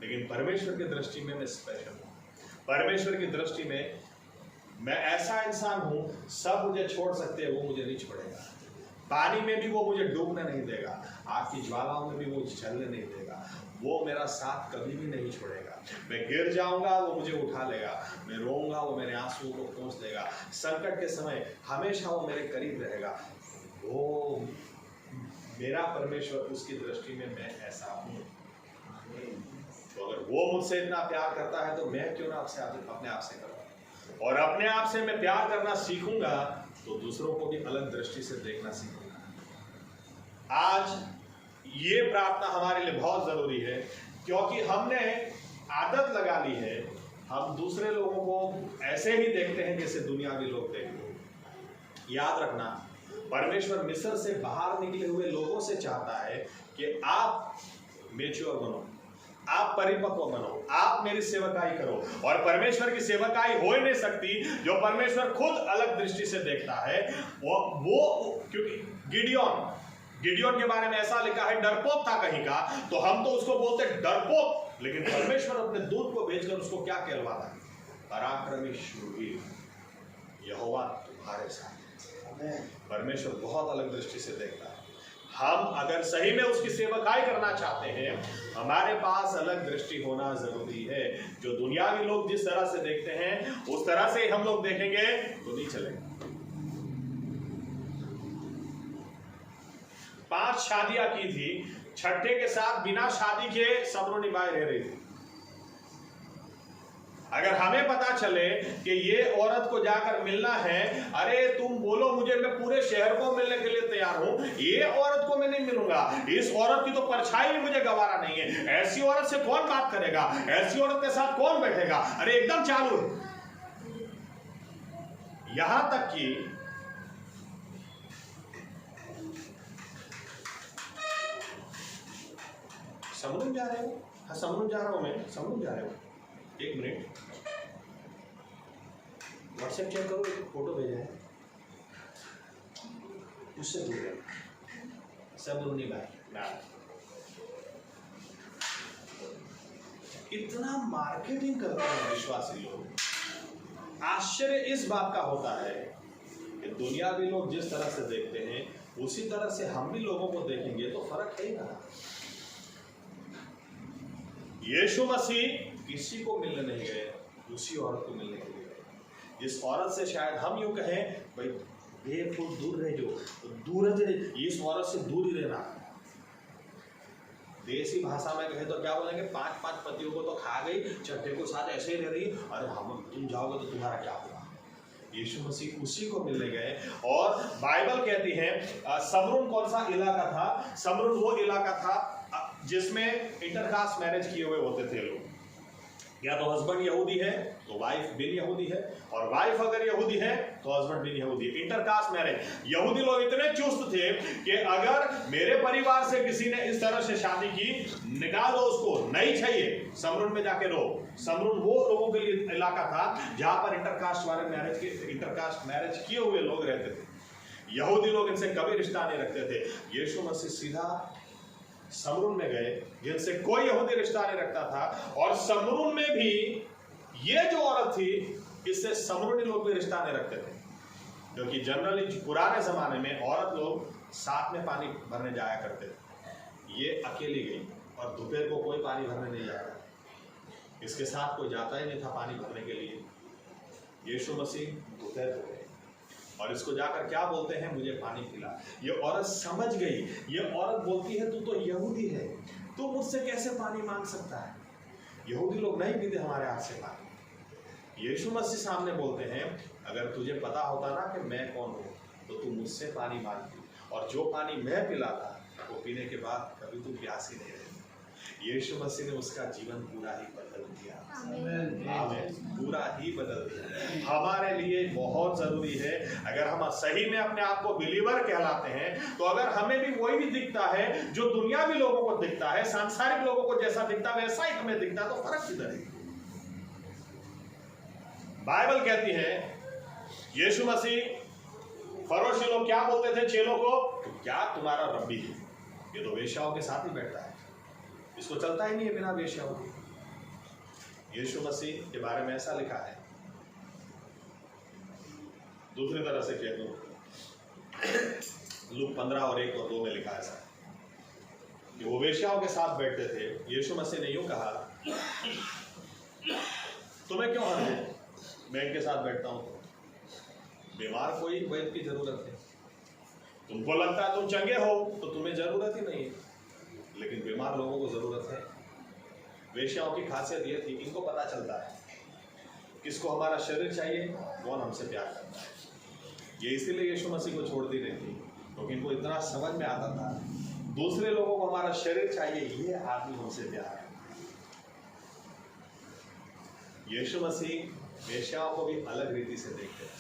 लेकिन परमेश्वर की दृष्टि में मैं स्पेशल हूं। परमेश्वर की दृष्टि में मैं ऐसा इंसान हूं, सब मुझे छोड़ सकते हैं, वो मुझे नहीं छोड़ेगा। पानी में भी वो मुझे डूबने नहीं देगा, आग की ज्वालाओं में भी वो जलने नहीं देगा। वो मेरा साथ कभी भी नहीं छोड़ेगा। मैं गिर जाऊंगा, वो मुझे उठा लेगा। मैं रोऊंगा, वो मेरे आंसुओं को पोंछ लेगा। संकट के समय हमेशा वो मेरे करीब रहेगा। वो मेरा परमेश्वर, उसकी दृष्टि में मैं ऐसा हूं। तो अगर वो मुझसे इतना प्यार करता है तो मैं क्यों ना अपने आप से करूं। और अपने आप से मैं प्यार करना सीखूंगा तो दूसरों को भी अलग दृष्टि से देखना सीखूंगा। आज ये प्रार्थना हमारे लिए बहुत जरूरी है, क्योंकि हमने आदत लगा ली है, हम दूसरे लोगों को ऐसे ही देखते हैं जैसे दुनियावी लोग देखते हैं। याद रखना, परमेश्वर मिस्र से बाहर निकले हुए लोगों से चाहता है कि आप मैच्योर बनो, आप परिपक्व बनो, आप मेरी सेवकाई करो। और परमेश्वर की सेवकाई हो ही नहीं सकती जो परमेश्वर खुद अलग दृष्टि से देखता है। वो क्योंकि गिडियोन के बारे में ऐसा लिखा है, डरपोक था कहीं का, तो हम तो उसको बोलते डरपोक, लेकिन परमेश्वर अपने दूत को भेजकर उसको क्या कहलवाता है? पराक्रमी शूरवीर, यहोवा तुम्हारे साथ। परमेश्वर बहुत अलग दृष्टि से देखता है। हम अगर सही में उसकी सेवकाई करना चाहते हैं, हमारे पास अलग दृष्टि होना जरूरी है। जो दुनियावी लोग जिस तरह से देखते हैं उस तरह से हम लोग देखेंगे तो नहीं चलेगा। 5 शादियां की थी, छठे के साथ बिना शादी के समरून निभाए रह रही थी। अगर हमें पता चले कि ये औरत को जाकर मिलना है, अरे तुम बोलो मुझे, मैं पूरे शहर को मिलने के लिए तैयार हूं, ये औरत को मैं नहीं मिलूंगा, इस औरत की तो परछाई भी मुझे गवारा नहीं है, ऐसी औरत से कौन बात करेगा, ऐसी औरत के साथ कौन बैठेगा, अरे एकदम चालू है। यहां तक कि समरून जा रहे हो? हाँ, समरून जा रहा हूं मैं। समरून जा रहे हो? एक मिनट, व्हाट्सएप चेक करो, एक फोटो भेजा है, उससे दूर है समरूनी भाई। इतना मार्केटिंग करते हैं विश्वासी लोग। आश्चर्य इस बात का होता है कि दुनियावी लोग जिस तरह से देखते हैं उसी तरह से हम भी लोगों को देखेंगे तो फर्क है ही ना। यीशु मसीह किसी को मिलने नहीं गए, उसी औरत को मिलने के लिए गए। जिस औरत से शायद हम यूं कहें, भाई 1 फुट दूर रह जो, दूर रहे, इस औरत से दूर ही रहना। देसी भाषा में कहे तो क्या बोलेंगे, 5 पतियों को तो खा गई, छठे को साथ ऐसे ही रह रही, अरे हम तुम जाओगे तो तुम्हारा क्या होगा। यीशु मसीह उसी को मिलने गए। और बाइबल कहती है समरून कौन सा इलाका था? समरून वो इलाका था जिसमें इंटरकास्ट मैरिज किए हुए होते थे लोग। या तो हस्बैंड यहूदी है तो वाइफ बिन यहूदी है, और वाइफ अगर यहूदी है तो हस्बैंड बिन यहूदी है। Intercaste marriage. यहूदी लोग इतने चुस्त थे कि अगर मेरे परिवार से किसी ने इस तरह से शादी की, निकाल दो उसको, नहीं चाहिए, समरून में जाके रहो। समरून वो लोगों के लिए इलाका था जहां पर इंटरकास्ट मैरिज किए हुए लोग रहते थे। यहूदी लोग इनसे कभी रिश्ता नहीं रखते थे। यीशु मसीह सीधा समरून में गए जिनसे कोई यहूदी रिश्ता नहीं रखता था, और समरून में भी ये जो औरत थी इससे समरूनी लोग भी रिश्ता नहीं रखते थे, क्योंकि जनरली पुराने जमाने में औरत लोग साथ में पानी भरने जाया करते थे। ये अकेली गई और दोपहर को कोई पानी भरने नहीं जाता, इसके साथ कोई जाता ही नहीं था पानी भरने के लिए। यीशु मसीह दोपहर को गए और इसको जाकर क्या बोलते हैं, मुझे पानी पिला। ये औरत समझ गई। ये औरत बोलती है, तू तो यहूदी है, तू मुझसे कैसे पानी मांग सकता है? यहूदी लोग नहीं पीते हमारे हाथ से पानी। यीशु मसीह सामने बोलते हैं, अगर तुझे पता होता ना कि मैं कौन हूं तो तू मुझसे पानी मांगती, और जो पानी मैं पिलाता वो पीने के बाद कभी तू प्यासी नहीं रहती। यीशु मसीह ने उसका जीवन पूरा ही बदल दिया। आमीन। पूरा ही बदल दिया। हमारे लिए बहुत जरूरी है, अगर हम सही में अपने आप को बिलीवर कहलाते हैं, तो अगर हमें भी वही भी दिखता है जो दुनियावी लोगों को दिखता है, सांसारिक लोगों को जैसा दिखता है वैसा ही हमें दिखता है, तो फर्क किधर है? बाइबल कहती है यीशु मसीह, फरोशी लोग क्या बोलते थे चेलों को, तो क्या तुम्हारा रब्बी है, ये तो वेश्याओं के साथ ही बैठता है, इसको चलता ही नहीं है बिना वेश्याओं के। यीशु मसीह के बारे में ऐसा लिखा है। दूसरी तरह से कह दूं, लूक 15 और 1 और 2 में लिखा है ऐसा कि वो वेश्याओं के साथ बैठते थे। यीशु मसीह ने यूं कहा, तुम्हें क्यों हर्ज है, मैं इनके साथ बैठता हूं। बीमार कोई वैद्य की जरूरत है। तुमको लगता है तुम चंगे हो तो तुम्हें जरूरत ही नहीं है, लेकिन बीमार लोगों को जरूरत है। वेश्याओं की खासियत ये थी, इनको पता चलता है किसको हमारा शरीर चाहिए, कौन हमसे प्यार करता है। ये इसीलिए यीशु मसीह को छोड़ती नहीं थी, क्योंकि इनको इतना समझ में आता था दूसरे लोगों को हमारा शरीर चाहिए, ये आदमी हमसे प्यार है। यीशु मसीह वेश्याओं को भी अलग रीति से देखते हैं।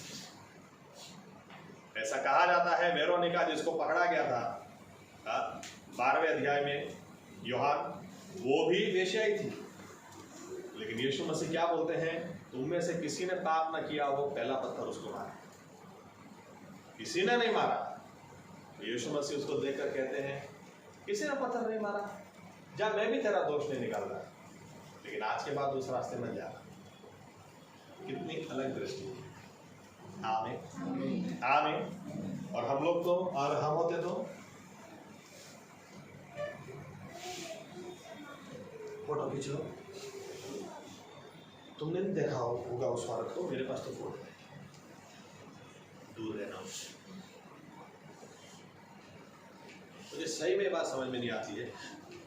ऐसा कहा जाता है वेरोनिका जिसको पकड़ा गया था 12वें अध्याय में यूहन्ना, वो भी वेश्या ही थी। लेकिन यीशु मसीह क्या बोलते हैं, तुम में से किसी ने पाप न किया हो पहला पत्थर उसको मारे। किसी ने नहीं मारा। यीशु मसीह उसको देखकर कहते हैं, किसी ने पत्थर नहीं मारा, जब मैं भी तेरा दोष नहीं निकाल रहा, लेकिन आज के बाद उस रास्ते में जा। कितनी अलग दृष्टि है। आमीन आमीन। और हम लोग तो, और हम होते तो फोटो खींच लो। तुमने नहीं देखा होगा उस औरत को, मेरे पास तो फोटो है। दूर रहना उससे। मुझे सही में बात समझ में नहीं आती है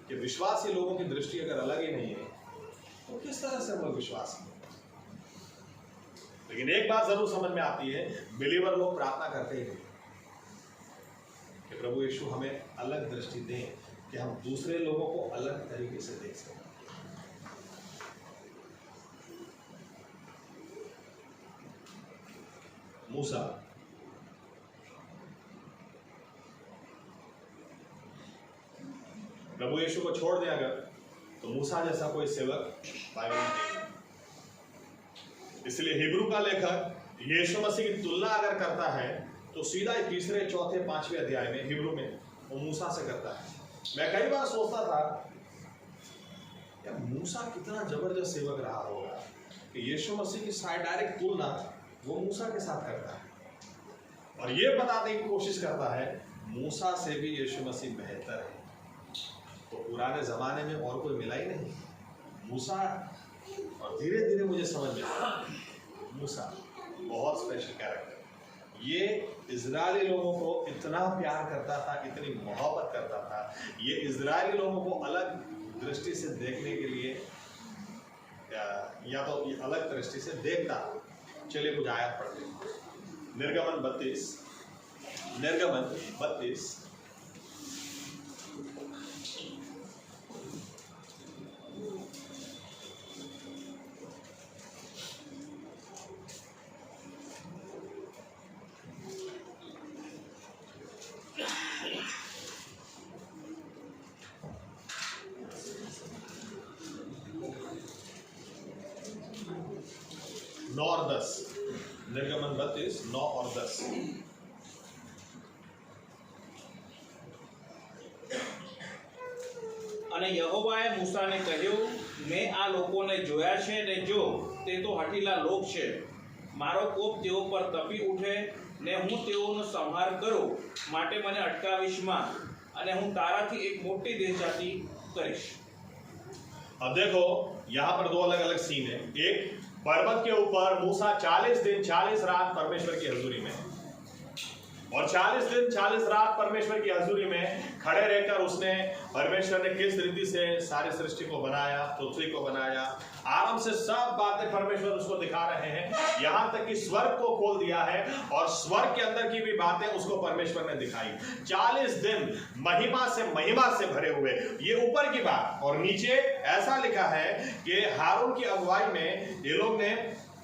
कि विश्वासी लोगों की दृष्टि अगर अलग ही नहीं है तो किस तरह से हम लोग विश्वास करें। लेकिन एक बात जरूर समझ में आती है, बिलीवर लोग प्रार्थना करते ही नहीं कि प्रभु यीशु हमें अलग दृष्टि दें कि हम दूसरे लोगों को अलग तरीके से देख सकें। मूसा, प्रभु यीशु को छोड़ दें अगर, तो मूसा जैसा कोई सेवक बाइबल में नहीं। इसलिए हिब्रू का लेखक यीशु मसीह की तुलना अगर करता है तो सीधा 3, 4, 5वें अध्याय में हिब्रू में वो मूसा से करता है। मैं कई बार सोचता था यार मूसा कितना जबरदस्त सेवक रहा होगा कि यीशु मसीह की साथ डायरेक्ट तुलना वो मूसा के साथ करता है और ये बताने की कोशिश करता है मूसा से भी यीशु मसीह बेहतर है। तो पुराने जमाने में और कोई मिला ही नहीं मूसा। और धीरे धीरे मुझे समझ में आया मूसा बहुत स्पेशल कैरेक्टर। ये इजरायली लोगों को इतना प्यार करता था, इतनी मोहब्बत करता था। ये इजरायली लोगों को अलग दृष्टि से देखने के लिए या तो अलग दृष्टि से देखता। चलिए कुछ आयत पढ़ते हैं। निर्गमन 32 9 और 10। निर्गमन 32 9 और 10। અને યહોવાએ મૂસાને કહ્યું, મેં આ લોકોને જોયા છે ને જો તે તો હઠીલા લોક છે, મારો કોપ તેઓ પર તપી ઉઠે ને હું તેઓનો સંહાર કરું માટે મને અટકાવીશ માં, અને હું તારાથી એક મોટી દેશજાતિ કરીશ। अब देखो यहाँ पर 2 अलग अलग सीन है। एक पर्वत के ऊपर मूसा 40 दिन 40 रात परमेश्वर की हजूरी में, और 40 दिन 40 रात परमेश्वर की हजूरी में खड़े रहकर उसने परमेश्वर ने किस रीति से सारी सृष्टि को बनाया, पृथ्वी को बनाया, आराम से सब बातें परमेश्वर उसको दिखा रहे हैं। यहाँ तक कि स्वर्ग को खोल दिया है और स्वर्ग के अंदर की भी बातें उसको परमेश्वर ने दिखाई। 40 दिन महिमा से भरे हुए, ये ऊपर की बात। और नीचे ऐसा लिखा है कि हारून की अगुवाई में ये लोग ने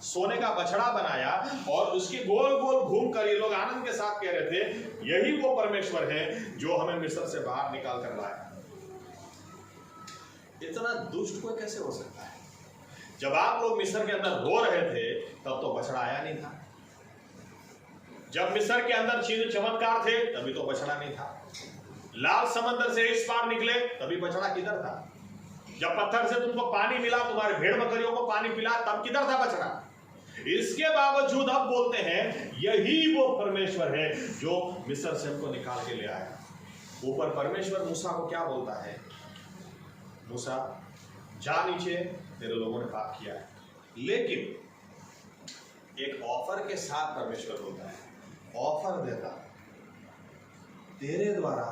सोने का बछड़ा बनाया और उसकी गोल गोल घूम कर ये लोग आनंद के साथ कह रहे थे, यही वो परमेश्वर है जो हमें मिस्र से बाहर निकाल कर लाया। इतना दुष्ट कोई कैसे हो सकता है? जब आप लोग मिस्र के अंदर रो रहे थे तब तो बछड़ा आया नहीं था। जब मिस्र के अंदर चीज चमत्कार थे तभी तो बछड़ा नहीं था। लाल समंदर से इस पार निकले तभी बछड़ा किधर था? जब पत्थर से तुमको पानी मिला, तुम्हारे भेड़ बकरियों को पानी पिला, तब किधर था बचना? इसके बावजूद अब बोलते हैं यही वो परमेश्वर है जो मिस्र से हमको निकाल के ले आया। ऊपर परमेश्वर मूसा को क्या बोलता है? मूसा जा नीचे, तेरे लोगों ने पाप किया है। लेकिन एक ऑफर के साथ परमेश्वर बोलता है, ऑफर देता, तेरे द्वारा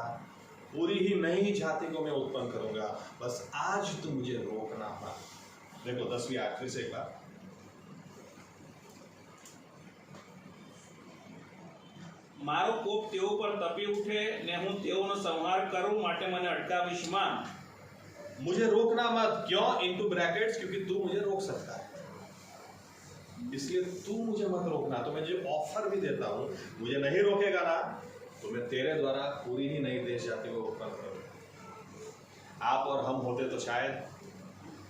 पूरी ही नई जाति को मैं उत्पन्न करूंगा, बस आज तुम मुझे रोकना मत। देखो 10वीं आयत फिर से एक बार, મારો કોપ તેઓ પર તપી ઉઠે ને હું તેઓનો સંહાર કરું માટે મને અટકાવીશ માં। मुझे रोकना मत। क्यों? इनटू ब्रैकेट्स, क्योंकि तू मुझे रोक सकता है, इसलिए तू मुझे मत रोकना। तो मैं जो ऑफर भी देता हूं, मुझे नहीं रोकेगा ना, तो मैं तेरे द्वारा पूरी ही नई देश जाति को उत्पन्न करूंगा। आप और हम होते तो शायद,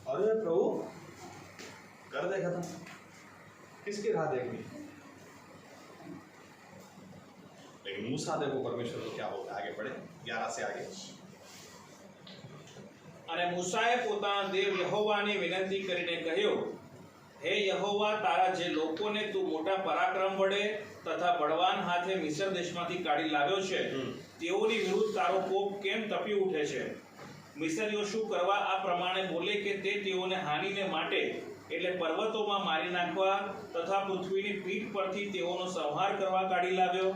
अरे प्रभु कर दे खत्म, किसकी राह देखनी? लेकिन मूसा देखो परमेश्वर को क्या बोलता है, आगे पढ़े 11 से आगे। અને મૂસાએ પોતાના દેવ યહોવાને વિનંતી કરીને કહ્યું, હે યહોવા, તારા જે લોકોને તું મોટા પરાક્રમ વડે તથા બળવાન હાથે મિસ્ર દેશમાંથી કાઢી લાવ્યો છે, તેઓની વિરુદ્ધ તારો કોપ કેમ તપી ઉઠે છે? મિસ્રીઓ શું કરવા આ પ્રમાણે બોલે કે તે તેઓને હાનિને માટે એટલે પર્વતોમાં મારી નાખવા તથા પૃથ્વીની પીઠ પરથી તેઓનો સંહાર કરવા કાઢી લાવ્યો?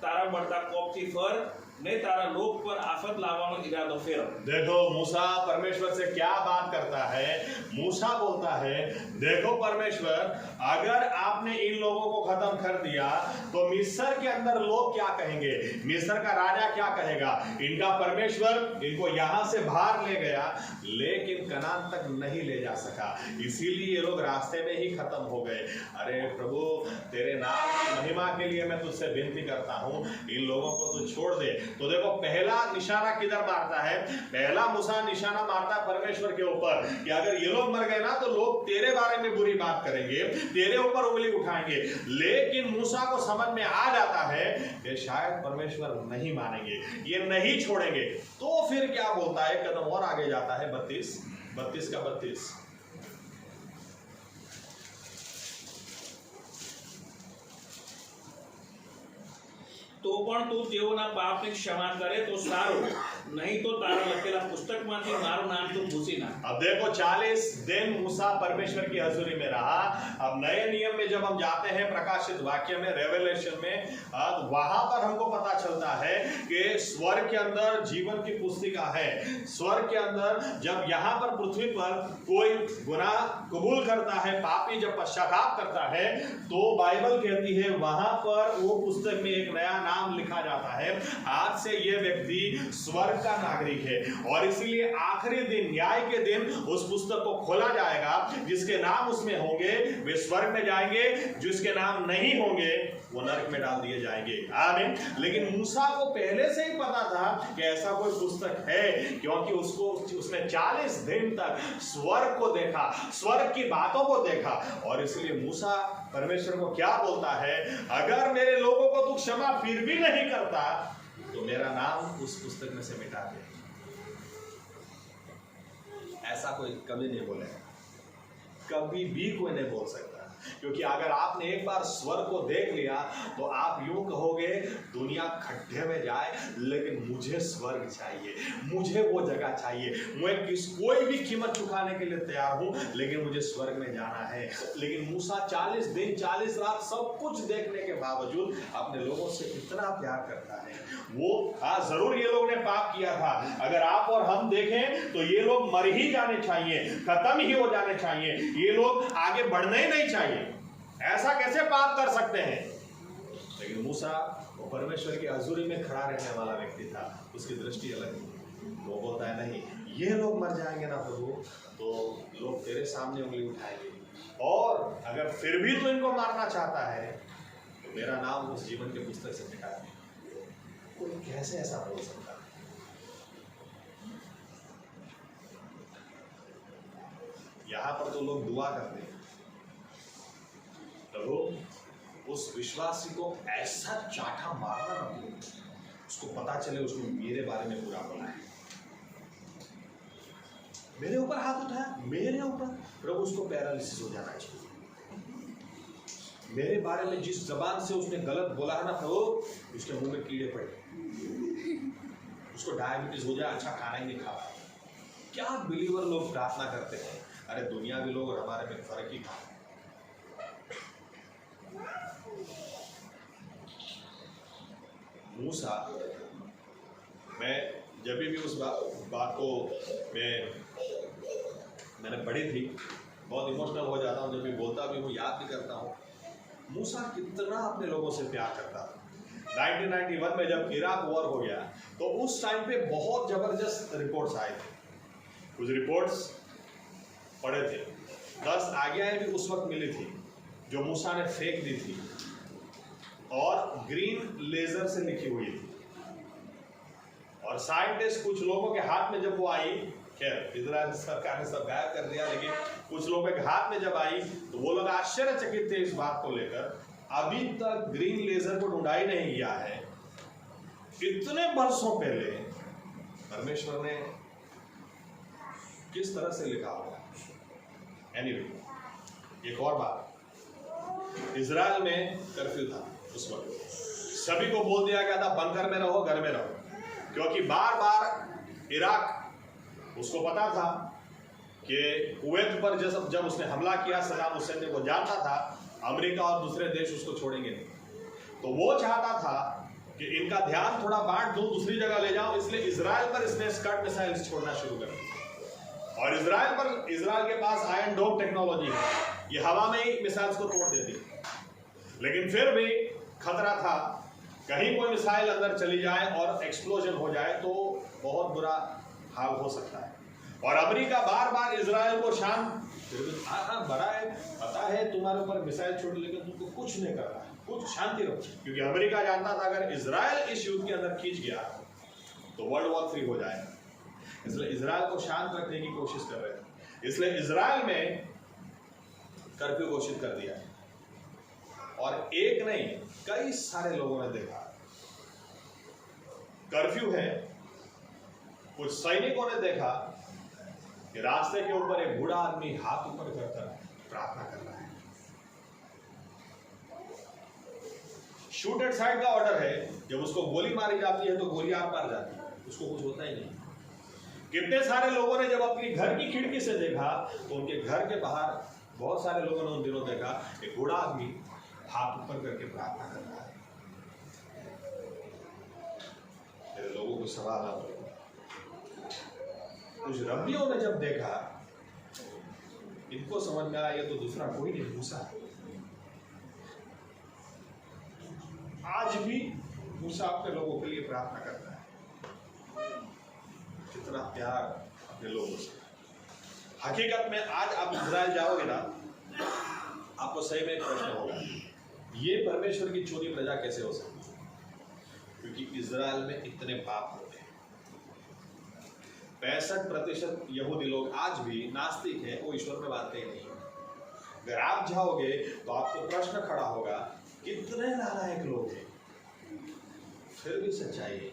તારા બળતા કોપથી ફર ने तारा लोक पर आफत लावानो इरादो फेरो। देखो मूसा परमेश्वर से क्या बात करता है। मूसा बोलता है, देखो परमेश्वर, अगर आपने इन लोगों को खत्म कर दिया तो मिस्र के अंदर लोग क्या कहेंगे? मिस्र का राजा क्या कहेगा? इनका परमेश्वर इनको यहां से बाहर ले गया, लेकिन कनान तक नहीं ले जा सका, इसीलिए ये लोग रास्ते में ही खत्म हो गए। अरे प्रभु, तेरे नाम की महिमा के लिए मैं तुझसे विनती करता हूं, इन लोगों को तू छोड़ दे। तो देखो पहला निशाना किधर मारता है? पहला मूसा निशाना मारता है परमेश्वर के ऊपर कि अगर ये लोग मर गए ना तो लोग तेरे बारे में बुरी बात करेंगे, तेरे ऊपर उंगली उठाएंगे। लेकिन मूसा को समझ में आ जाता है कि शायद परमेश्वर नहीं मानेंगे, ये नहीं छोड़ेंगे। तो फिर क्या बोलता है? कदम और आगे जाता है 32 का 32। તો પણ તું તેઓના પાપની ક્ષમા કરે તો સારું, નહીં તો તારા લખેલા પુસ્તકમાંથી મારું નામ તું ભૂંસી નાખ। अब देखो 40 दिन मूसा परमेश्वर की हजूरी में रहा। अब नए नियम में जब हम जाते हैं प्रकाशित वाक्य में, रेवलेशन में, वहां पर हमको पता चलता है कि स्वर्ग के अंदर जीवन की पुस्तिका है। स्वर्ग के अंदर जब यहाँ पर पृथ्वी पर कोई गुनाह कबूल करता है, पापी जब पश्चाताप करता है, तो बाइबल कहती है वहां पर वो पुस्तक में एक नया नाम लिखा जाता है। आज से ये व्यक्ति स्वर्ग का नागरिक है, और इसीलिए आखिरी दिन, न्याय के दिन, उस पुस्तक को खोला जाएगा। जिसके नाम उसमें होंगे वे स्वर्ग में जाएंगे, जिसके नाम नहीं होंगे वो नरक में डाल दिए जाएंगे। आमीन। लेकिन मूसा को पहले से ही पता था कि ऐसा कोई पुस्तक है, क्योंकि उसने 40 दिन तक स्वर्ग को देखा, स्वर्ग की बातों को देखा। और इसलिए मूसा परमेश्वर को क्या बोलता है? अगर मेरे लोगों को तू क्षमा फिर भी नहीं करता तो मेरा नाम उस पुस्तक में से मिटा दे। ऐसा कोई कभी नहीं बोलेगा, कभी भी कोई नहीं बोल सकता। क्योंकि अगर आपने एक बार स्वर्ग को देख लिया तो आप यूं कहोगे दुनिया खड्डे में जाए, लेकिन मुझे स्वर्ग चाहिए, मुझे वो जगह चाहिए, मैं कोई भी कीमत चुकाने के लिए तैयार हूं, लेकिन मुझे स्वर्ग में जाना है। लेकिन मूसा 40 दिन 40 रात सब कुछ देखने के बावजूद अपने लोगों से इतना प्यार करता है। वो जरूर ये लोग ने पाप किया था, अगर आप और हम देखें तो ये लोग मर ही जाने चाहिए, खत्म ही हो जाने चाहिए, ये लोग आगे बढ़ना ही नहीं चाहिए। ऐसा कैसे पाप कर सकते हैं? लेकिन मूसा वो परमेश्वर की हजूरी में खड़ा रहने वाला व्यक्ति था, उसकी दृष्टि अलग थी। वो बोलता है नहीं, ये लोग मर जाएंगे ना प्रभु, तो लोग तेरे सामने उंगली उठाएंगे, और अगर फिर भी तो इनको मारना चाहता है तो मेरा नाम उस जीवन के पुस्तक से मिटा दे। कोई कैसे ऐसा बोल सकता है? यहां पर तो लोग दुआ करते हैं, प्रभु उस विश्वासी को ऐसा चाटा मारना ना, उसको पता चले उसने मेरे बारे में बुरा बोला है। मेरे ऊपर हाथ उठाया, मेरे ऊपर। प्रभु उसको पैरालिसिस हो जाना चाहिए। मेरे बारे में जिस जबान से उसने गलत बोला है ना प्रभु, उसके मुंह में कीड़े पड़े, उसको डायबिटीज हो जाए, अच्छा खाना ही नहीं खा पाए। क्या बिलीवर लोग प्रार्थना करते हैं। अरे दुनियावी लोग और हमारे में फर्क ही था। मूसा, मैं जब भी उस बात को मैंने पढ़ी थी, बहुत इमोशनल हो जाता हूँ जब भी बोलता भी हूँ, याद भी करता हूँ। मूसा कितना अपने लोगों से प्यार करता था। 1991 में जब इराक वॉर हो गया तो उस टाइम पे बहुत जबरदस्त रिपोर्ट्स आए थे। कुछ रिपोर्ट्स पढ़े थे, 10 आज्ञाएं भी उस वक्त मिली थी जो मूसा ने फेंक दी थी और ग्रीन लेजर से लिखी हुई थी। और साइंटिस्ट कुछ लोगों के हाथ में जब वो आई, खैर इजराइल सरकार ने सब गायब कर दिया, लेकिन कुछ लोगों के हाथ में जब आई तो वो लोग आश्चर्यचकित थे इस बात को लेकर, अभी तक ग्रीन लेजर को ढूंढा ही नहीं गया है। इतने वर्षों पहले परमेश्वर ने किस तरह से लिखा होगा। एनीवे, एक और बात, इजराइल में कर्फ्यू था उस वक्त। सभी को बोल दिया गया था बंकर में रहो, घर में रहो, क्योंकि बार बार इराक, उसको पता था कि कुवैत पर जब उसने हमला किया सद्दाम हुसैन ने, वो जानता था अमेरिका और दूसरे देश उसको छोड़ेंगे नहीं। तो वो चाहता था कि इनका ध्यान थोड़ा बांट दूं, दूसरी जगह ले जाऊं, इसलिए इजराइल पर इसने स्कड मिसाइल्स छोड़ना शुरू कर दिया। और इजराइल के पास आयरन डोम टेक्नोलॉजी है, ये हवा में ही मिसाइल्स को तोड़ देती है। लेकिन फिर भी खतरा था, कहीं कोई मिसाइल अंदर चली जाए और एक्सप्लोजन हो जाए तो बहुत बुरा हाल हो सकता है। और अमेरिका बार बार इजराइल को बड़ा है, पता है तुम्हारे ऊपर मिसाइल छोड़, लेकिन तुमको कुछ नहीं कर रहा है, कुछ शांति रहो, क्योंकि अमेरिका जानता था अगर इजराइल इस युद्ध के अंदर खींच गया तो वर्ल्ड वॉर 3 हो जाएगा। इसलिए इजराइल को शांत रखने की कोशिश कर रहे थे। इसलिए इजराइल में कर्फ्यू घोषित कर दिया। और एक नहीं, कई सारे लोगों ने देखा कर्फ्यू है। कुछ सैनिकों ने देखा कि रास्ते के ऊपर एक बूढ़ा आदमी हाथ ऊपर करकर प्रार्थना कर रहा है। शूट एट साइड का ऑर्डर है, जब उसको गोली मारी जाती है तो गोली आर पार जाती है, उसको कुछ होता ही नहीं। कितने सारे लोगों ने जब अपनी घर की खिड़की से देखा तो उनके घर के बाहर बहुत सारे लोगों ने उन दिनों देखा एक बूढ़ा आदमी हाथ ऊपर करके प्रार्थना कर रहा है। मेरे लोगों को सवाल आता है, कुछ रब्बियों ने जब देखा, इनको समझ में आया ये तो दूसरा कोई नहीं, मूसा है। आज भी मूसा अपने लोगों के लिए प्रार्थना करता है। कितना प्यार अपने लोगों से। हकीकत में आज आप इजराइल जाओगे ना, आपको सही में एक प्रश्न होगा, ये परमेश्वर की चुनी प्रजा कैसे हो सकती है? क्योंकि इजराइल में इतने पाप होते हैं। 65% यहूदी लोग आज भी नास्तिक हैं, वो ईश्वर में मानते ही नहीं। अगर आप जाओगे तो आपको प्रश्न खड़ा होगा, कितने नालायक लोग हैं, फिर भी सच्चाई है।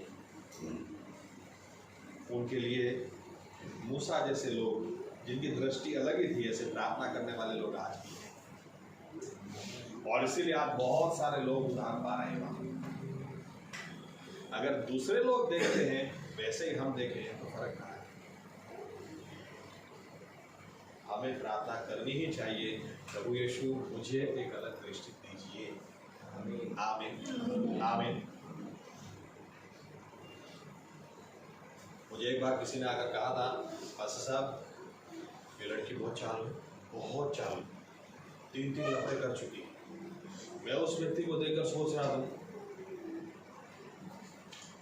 उनके लिए मूसा जैसे लोग, जिनकी दृष्टि अलग ही थी, ऐसे प्रार्थना करने वाले लोग आज भी हैं। और इसीलिए आप बहुत सारे लोग उदाहरण पा रहे हैं। अगर दूसरे लोग देखते हैं वैसे ही हम देखें तो फर्क कहाँ है? हमें प्रार्थना करनी ही चाहिए, प्रभु यीशु मुझे एक अलग दृष्टि दीजिए। आमीन आमीन आमीन। मुझे एक बार किसी ने आकर कहा था, पास्टर साहब ये लड़की बहुत चालू, बहुत चालू, 3 लफड़े कर चुकी। मैं उस व्यक्ति को देखकर सोच रहा था,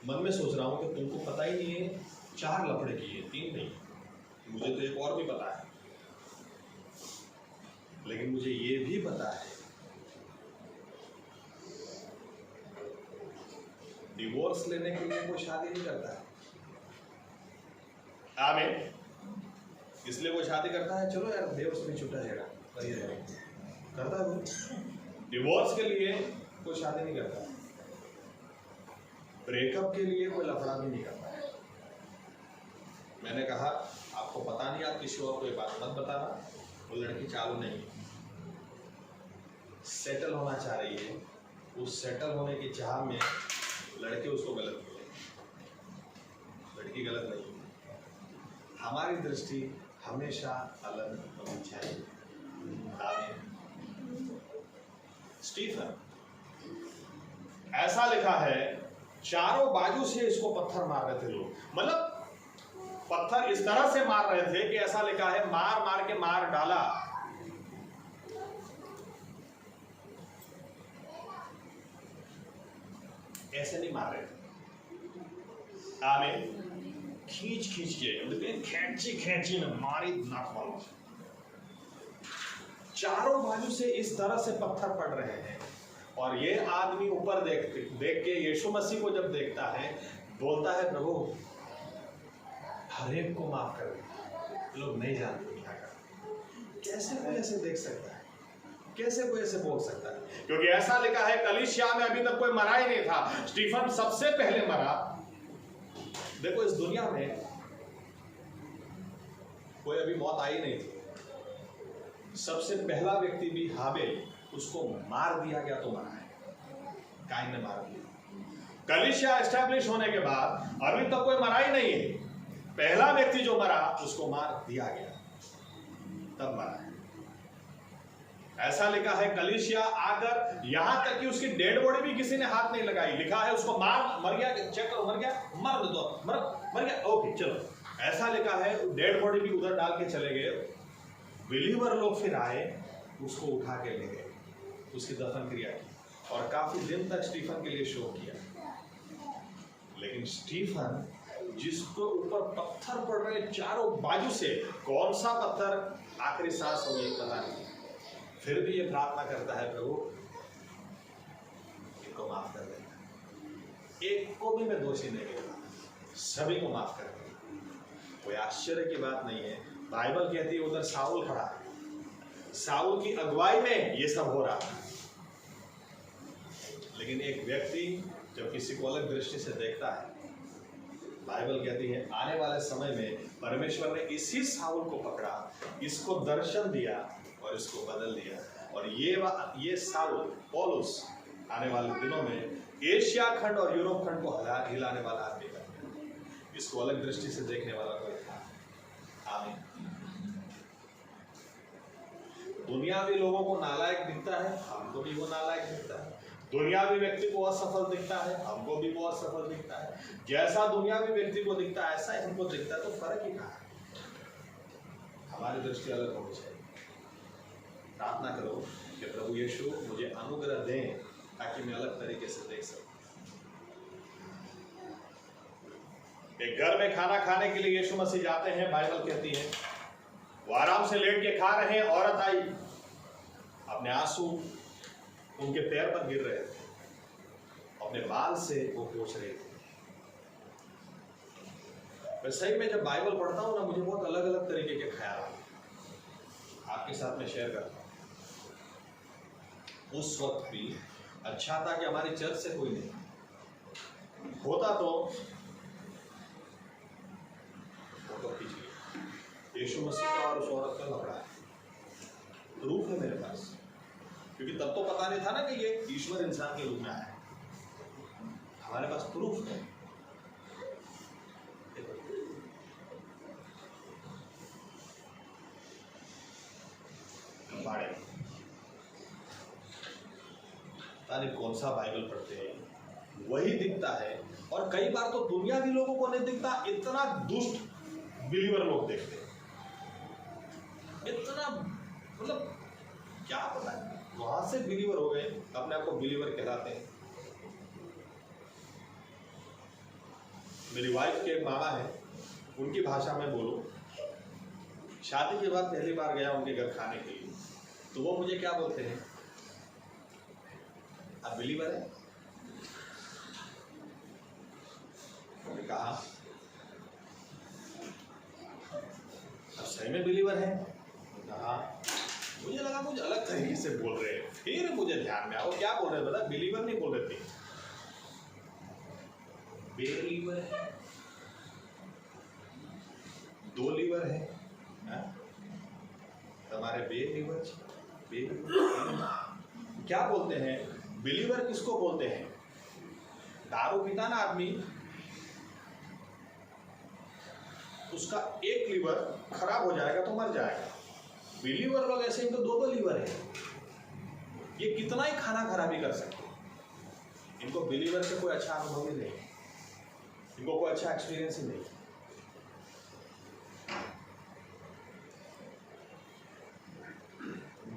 मन में सोच रहा हूँ कि तुमको पता ही नहीं है 4 लफड़े किए, 3 नहीं, मुझे तो एक और भी पता है। लेकिन मुझे ये भी पता है डिवोर्स लेने के लिए कोई शादी नहीं करता है। आमीन। इसलिए वो शादी करता है, चलो यार डिवोर्स में छूटा जाएगा, करता है वो। डिवोर्स के लिए कोई शादी नहीं करता, ब्रेकअप के लिए कोई लफड़ा भी नहीं करता है। मैंने कहा आपको आपको पता नहीं, आप किसी और को ये बात मत बताना, वो लड़की चालू नहीं, सेटल होना चाह रही है। उस सेटल होने की चाह में लड़के उसको गलत बोले, लड़की गलत नहीं। हमारी दृष्टि हमेशा अलग होनी चाहिए। स्टीफन, ऐसा लिखा है, चारों बाजू से इसको पत्थर मार रहे थे लोग, मतलब पत्थर इस तरह से मार रहे थे कि ऐसा लिखा है मार मार के मार डाला। ऐसे नहीं मार रहे थे, आमीन, खींच खींच के, खींची खींची न मारी नाक वालों। चारों बाजू से इस तरह से पत्थर पड़ रहे हैं और ये आदमी ऊपर देख के यीशु मसीह को जब देखता है, बोलता है प्रभु हर एक को माफ कर दे, लोग नहीं जानते क्या कर। कैसे कोई ऐसे देख सकता है, कैसे कोई ऐसे बोल सकता है? क्योंकि ऐसा लिखा है कलीसिया में अभी तक कोई मरा ही नहीं था, स्टीफन सबसे पहले मरा। देखो इस दुनिया में कोई अभी मौत आई नहीं थी, सबसे पहला व्यक्ति भी हाबिल, उसको मार दिया गया तो मरा है, काइन ने मार दिया। कलीसिया एस्टैब्लिश होने के बाद अभी तक कोई मरा ही नहीं है, पहला व्यक्ति जो मरा उसको मार दिया गया, तब मरा है। ऐसा लिखा है कलीसिया आकर यहां तक कि उसकी डेड बॉडी भी किसी ने हाथ नहीं लगाई, लिखा है उसको मर गया, चेक करो, मर गया, मर दो, मर गया, ओके चलो, ऐसा लिखा है। डेड बॉडी भी उधर डाल के चले गए, बिलीवर लोग फिर आए, उसको उठा के ले गए, उसकी दफन क्रिया की और काफी दिन तक स्टीफन के लिए शो किया। लेकिन स्टीफन जिसको ऊपर पत्थर पड़ रहे चारों बाजू से, कौन सा पत्थर आखिरी सांस हो गई पता नहीं, फिर भी ये प्रार्थना करता है प्रभु इनको माफ कर देना, एक को भी मैं दोषी नहीं लेता, सभी को माफ कर देना। कोई आश्चर्य की बात नहीं है, बाइबल कहती है उधर साउल खड़ा है, साउल की अगुवाई में ये सब हो रहा है। लेकिन एक व्यक्ति जब किसी को अलग दृष्टि से देखता है, बाइबल कहती है आने वाले समय में परमेश्वर ने इसी साउल को पकड़ा, इसको दर्शन दिया और इसको बदल दिया, और ये साउल पौलुस आने वाले दिनों में एशिया खंड और यूरोप खंड को हिलाने वाला आदमी बन, इसको अलग दृष्टि से देखने वाला कोई था। आमीन। दुनियावी लोगों को नालायक दिखता है, हमको भी वो नालायक दिखता है। दुनियावी व्यक्ति को असफल दिखता है, हमको भी वो असफल दिखता है। जैसा दुनियावी व्यक्ति को दिखता है ऐसा हमको दिखता है, तो फर्क ही कहाँ है? हमारी दृष्टि अलग होनी चाहिए। प्रार्थना करो कि प्रभु यीशु मुझे अनुग्रह दें ताकि मैं अलग तरीके से देख सकूं। एक घर में खाना खाने के लिए यीशु मसीह जाते हैं, बाइबल कहती है वो आराम से लेट के खा रहे हैं, औरत आई, अपने आंसू उनके पैर पर गिर रहे थे, अपने बाल से वो पोंछ रहे थे। मैं सही में जब बाइबल पढ़ता हूं ना, मुझे बहुत अलग अलग तरीके के ख्याल आपके साथ में शेयर करता हूं। उस वक्त भी अच्छा था कि हमारी चर्च से कोई नहीं होता तो फोटो खींच लिया। यीशु मसीह का और उस औरत का लफड़ा है, प्रूफ है मेरे पास, क्योंकि तब तो पता नहीं था ना कि ये ईश्वर इंसान के रूप में आया है। हमारे पास प्रूफ है। पता नहीं कौन सा बाइबल पढ़ते हैं, वही दिखता है, और कई बार तो दुनियावी लोगों को नहीं दिखता, इतना दुष्ट बिलीवर लोग देखते हैं, इतना मतलब क्या पता है, वहां से बिलीवर हो गए, अपने आप को बिलीवर कहलाते हैं। मेरी वाइफ के एक मामा है, उनकी भाषा में बोलो, शादी के बाद पहली बार गया उनके घर खाने के लिए, तो वो मुझे क्या बोलते हैं, आप बिलीवर है? मैंने कहा अब सही में बिलीवर है? कहा मुझे लगा कुछ अलग तरीके से बोल रहे हैं, फिर मुझे ध्यान में आया वो क्या बोल रहे थे, पता बिलीवर नहीं बोल रहे थे, बिलीवर है। 2 लीवर है, हमारे 2 लीवर क्या बोलते हैं? बिलीवर किसको बोलते हैं? दारू पीता ना आदमी, उसका 1 लीवर खराब हो जाएगा तो मर जाएगा। बिलीवर लोग ऐसे, इनको 2 लीवर है, ये कितना ही खाना खराबी कर सकते हैं। इनको बिलीवर से कोई अच्छा अनुभव ही नहीं, इनको कोई अच्छा एक्सपीरियंस ही नहीं।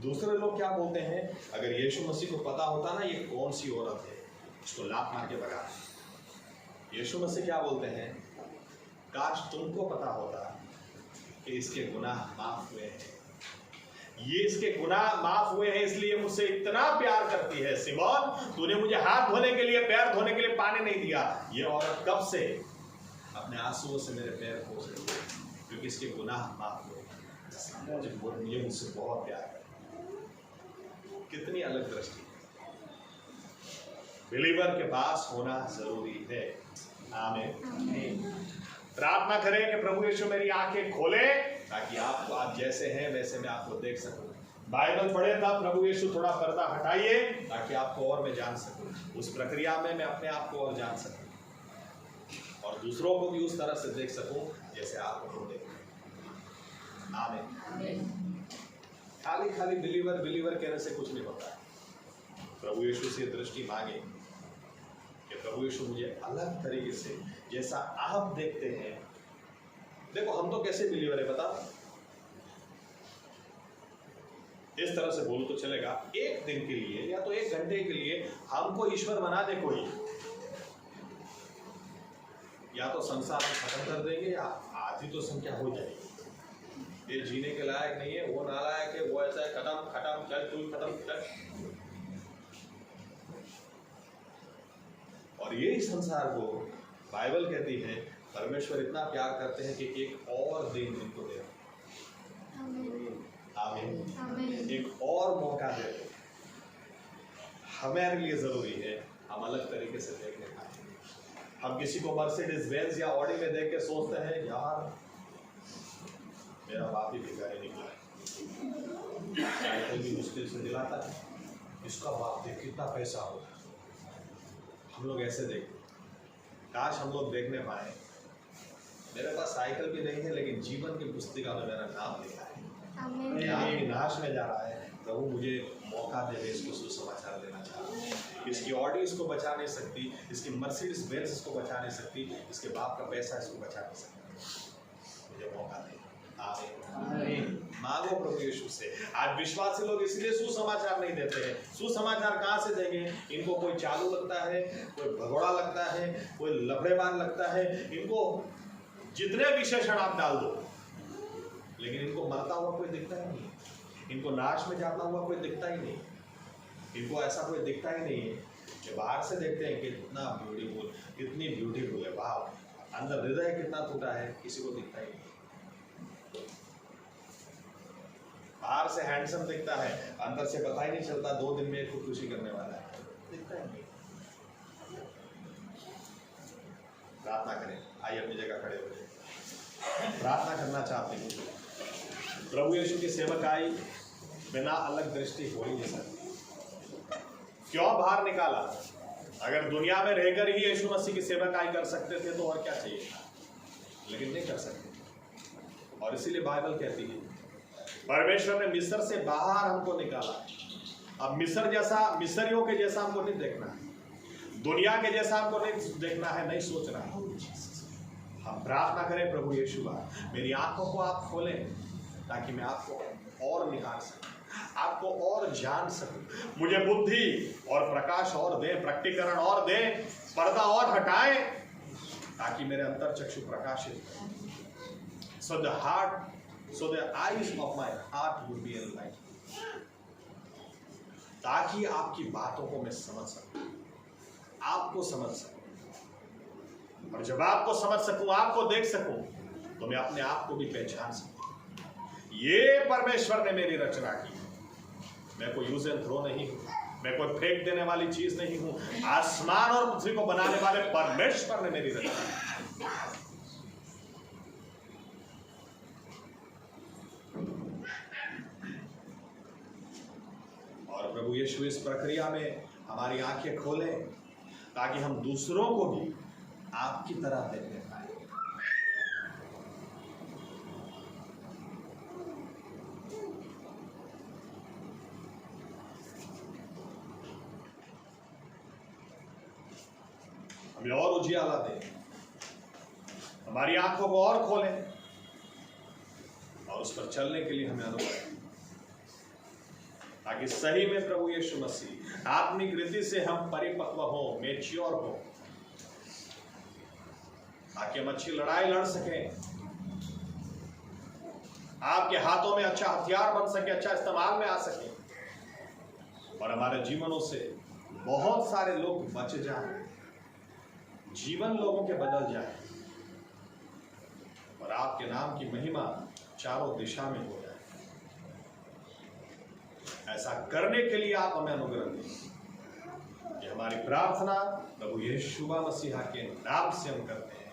दूसरे लोग क्या बोलते हैं? अगर यीशु मसीह को पता होता ना ये कौन सी औरत है, इसको लात मार के भगा। यीशु मसीह क्या बोलते हैं? काश तुमको पता होता कि इसके गुनाह माफ हुए हैं, ये इसके गुनाह माफ हुए हैं इसलिए मुझसे इतना प्यार करती है। सिमोन, तूने मुझे हाथ धोने के लिए, पैर धोने के लिए पानी नहीं दिया। ये औरत कब से अपने आंसुओं से मेरे पैर पोंछ रही है, क्योंकि इसके गुनाह माफ हुए। मुझे मुझसे बहुत प्यार है। कितनी अलग दृष्टि। बिलीवर के पास होना जरूरी है। आमीन। प्रार्थना करें कि प्रभु यीशु मेरी आंखें खोले ताकि आपको, आप जैसे हैं वैसे मैं आपको देख सकूं। बाइबल पढ़े था, प्रभु यीशु थोड़ा पर्दा हटाइए ताकि आपको और मैं जान सकूं। उस प्रक्रिया में मैं अपने आप को और जान सकूं और दूसरों को भी उस तरह से देख सकूं जैसे आप उनको देखते। आमीन। खाली खाली बिलीवर बिलीवर कहने से कुछ नहीं होता है। प्रभु यीशु से दृष्टि मांगे कि प्रभु यीशु मुझे अलग तरीके से जैसा आप देखते हैं। देखो हम तो कैसे बिलीवर है बताओ, इस तरह से बोलूं तो चलेगा। 1 दिन के लिए या तो 1 घंटे के लिए हमको ईश्वर बना दे कोई, या तो संसार में खत्म कर देंगे या आधी तो संख्या हो जाएगी। ये जीने के लायक नहीं है, वो नालायक है, वो ऐसा है, खत्म खत्म चल तू खत्म चल। और यही संसार को बाइबल कहती है परमेश्वर इतना प्यार करते हैं कि एक और दिन इनको दे। आमीन। एक और मौका दे। हमारे लिए जरूरी है हम अलग तरीके से देखने पाए। हम किसी को मर्सिडीज बेंज या ऑडी में देख के सोचते हैं यार मेरा बाप ही भिखारी निकला है, साइकिल भी मुश्किल से दिलाता है, इसका बाप देख कितना पैसा होगा। हम लोग ऐसे देखते। काश हम लोग देखने पाए मेरे पास साइकिल भी नहीं है लेकिन जीवन की पुस्तिका में मेरा नाम लिखा है। यहाँ विनाश में जा रहा है, प्रभु मुझे मौका दे, इसको सुसमाचार देना चाहता हूँ। इसकी ऑडी इसको बचा नहीं सकती, इसकी मर्सिडीज बेंज इसको बचा नहीं सकती, इसके बाप का पैसा इसको बचा नहीं सकता। मुझे मौका दे। मांगो प्रभु यीशु से। आज विश्वासी लोग इसलिए सुसमाचार नहीं देते हैं। सुसमाचार कहाँ से देंगे? इनको कोई चालू लगता है, कोई भगोड़ा लगता है, कोई लफड़ेबाज लगता है। इनको जितने विशेषण आप डाल दो, लेकिन इनको मरता हुआ कोई दिखता ही नहीं, इनको नाश में जाता हुआ कोई दिखता ही नहीं, इनको ऐसा कोई दिखता ही नहीं है कि बाहर से देखते हैं कितना ब्यूटीफुल, कितनी ब्यूटीफुल है, वाह, अंदर हृदय कितना टूटा है, किसी को दिखता ही नहीं। बाहर से हैंडसम दिखता है, अंदर से पता ही नहीं चलता 2 दिन में खुदकुशी करने वाला है, दिखता ही नहीं। प्रार्थना करें। आइए अपनी जगह खड़े हो जाए। प्रार्थना करना चाहते हैं। प्रभु यीशु की सेवकाई बिना अलग दृष्टि हो ही नहीं सकती। क्यों बाहर निकाला? अगर दुनिया में रहकर ही यीशु मसीह की सेवकाई कर सकते थे तो और क्या चाहिए था, लेकिन नहीं कर सकते। और इसीलिए बाइबल कहती है परमेश्वर ने मिस्र से बाहर हमको निकाला। अब मिस्र जैसा, मिस्रियों के जैसा हमको नहीं देखना है, दुनिया के जैसा हमको नहीं देखना है, नहीं सोचना है। हम प्रार्थना करें प्रभु यीशु मेरी आंखों को आप खोलें ताकि मैं आपको और निहार सकूं, आपको और जान सकूं। मुझे बुद्धि और प्रकाश और दे, प्रकटीकरण और दे, पर्दा और हटाए ताकि मेरे अंतर चक्षु प्रकाशित हो। So the eyes of my heart would be enlightened, ताकि आपकी बातों को मैं समझ सकूं, आपको समझ सकूं। और जब आपको समझ सकूं, आपको देख सकूं, तो मैं अपने आप को भी पहचान सकूं। ये परमेश्वर ने मेरी रचना की। मैं कोई यूज एंड थ्रो नहीं हूं, मैं कोई फेंक देने वाली चीज नहीं हूं। आसमान और पृथ्वी को बनाने वाले परमेश्वर ने मेरी रचना की। प्रभु यीशु इस प्रक्रिया में हमारी आंखें खोलें ताकि हम दूसरों को भी आपकी तरह देखने पाए। हमें और उजियाला दें, हमारी आंखों को और खोलें और उस पर चलने के लिए हमें अनुग्रह दें, ताकि सही में प्रभु यीशु मसीह आत्मिक रीति से हम परिपक्व हो, मैच्योर हो, ताकि हम अच्छी लड़ाई लड़ सकें, आपके हाथों में अच्छा हथियार बन सके, अच्छा इस्तेमाल में आ सके और हमारे जीवनों से बहुत सारे लोग बच जाएं, जीवन लोगों के बदल जाए और आपके नाम की महिमा चारों दिशा में हो जाए। ऐसा करने के लिए आप हमें अनुग्रह दें। ये हमारी प्रार्थना प्रभु यीशु मसीह के नाम से हम करते हैं,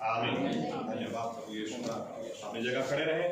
आमीन। धन्यवाद प्रभु यीशु। अपनी जगह खड़े रहें।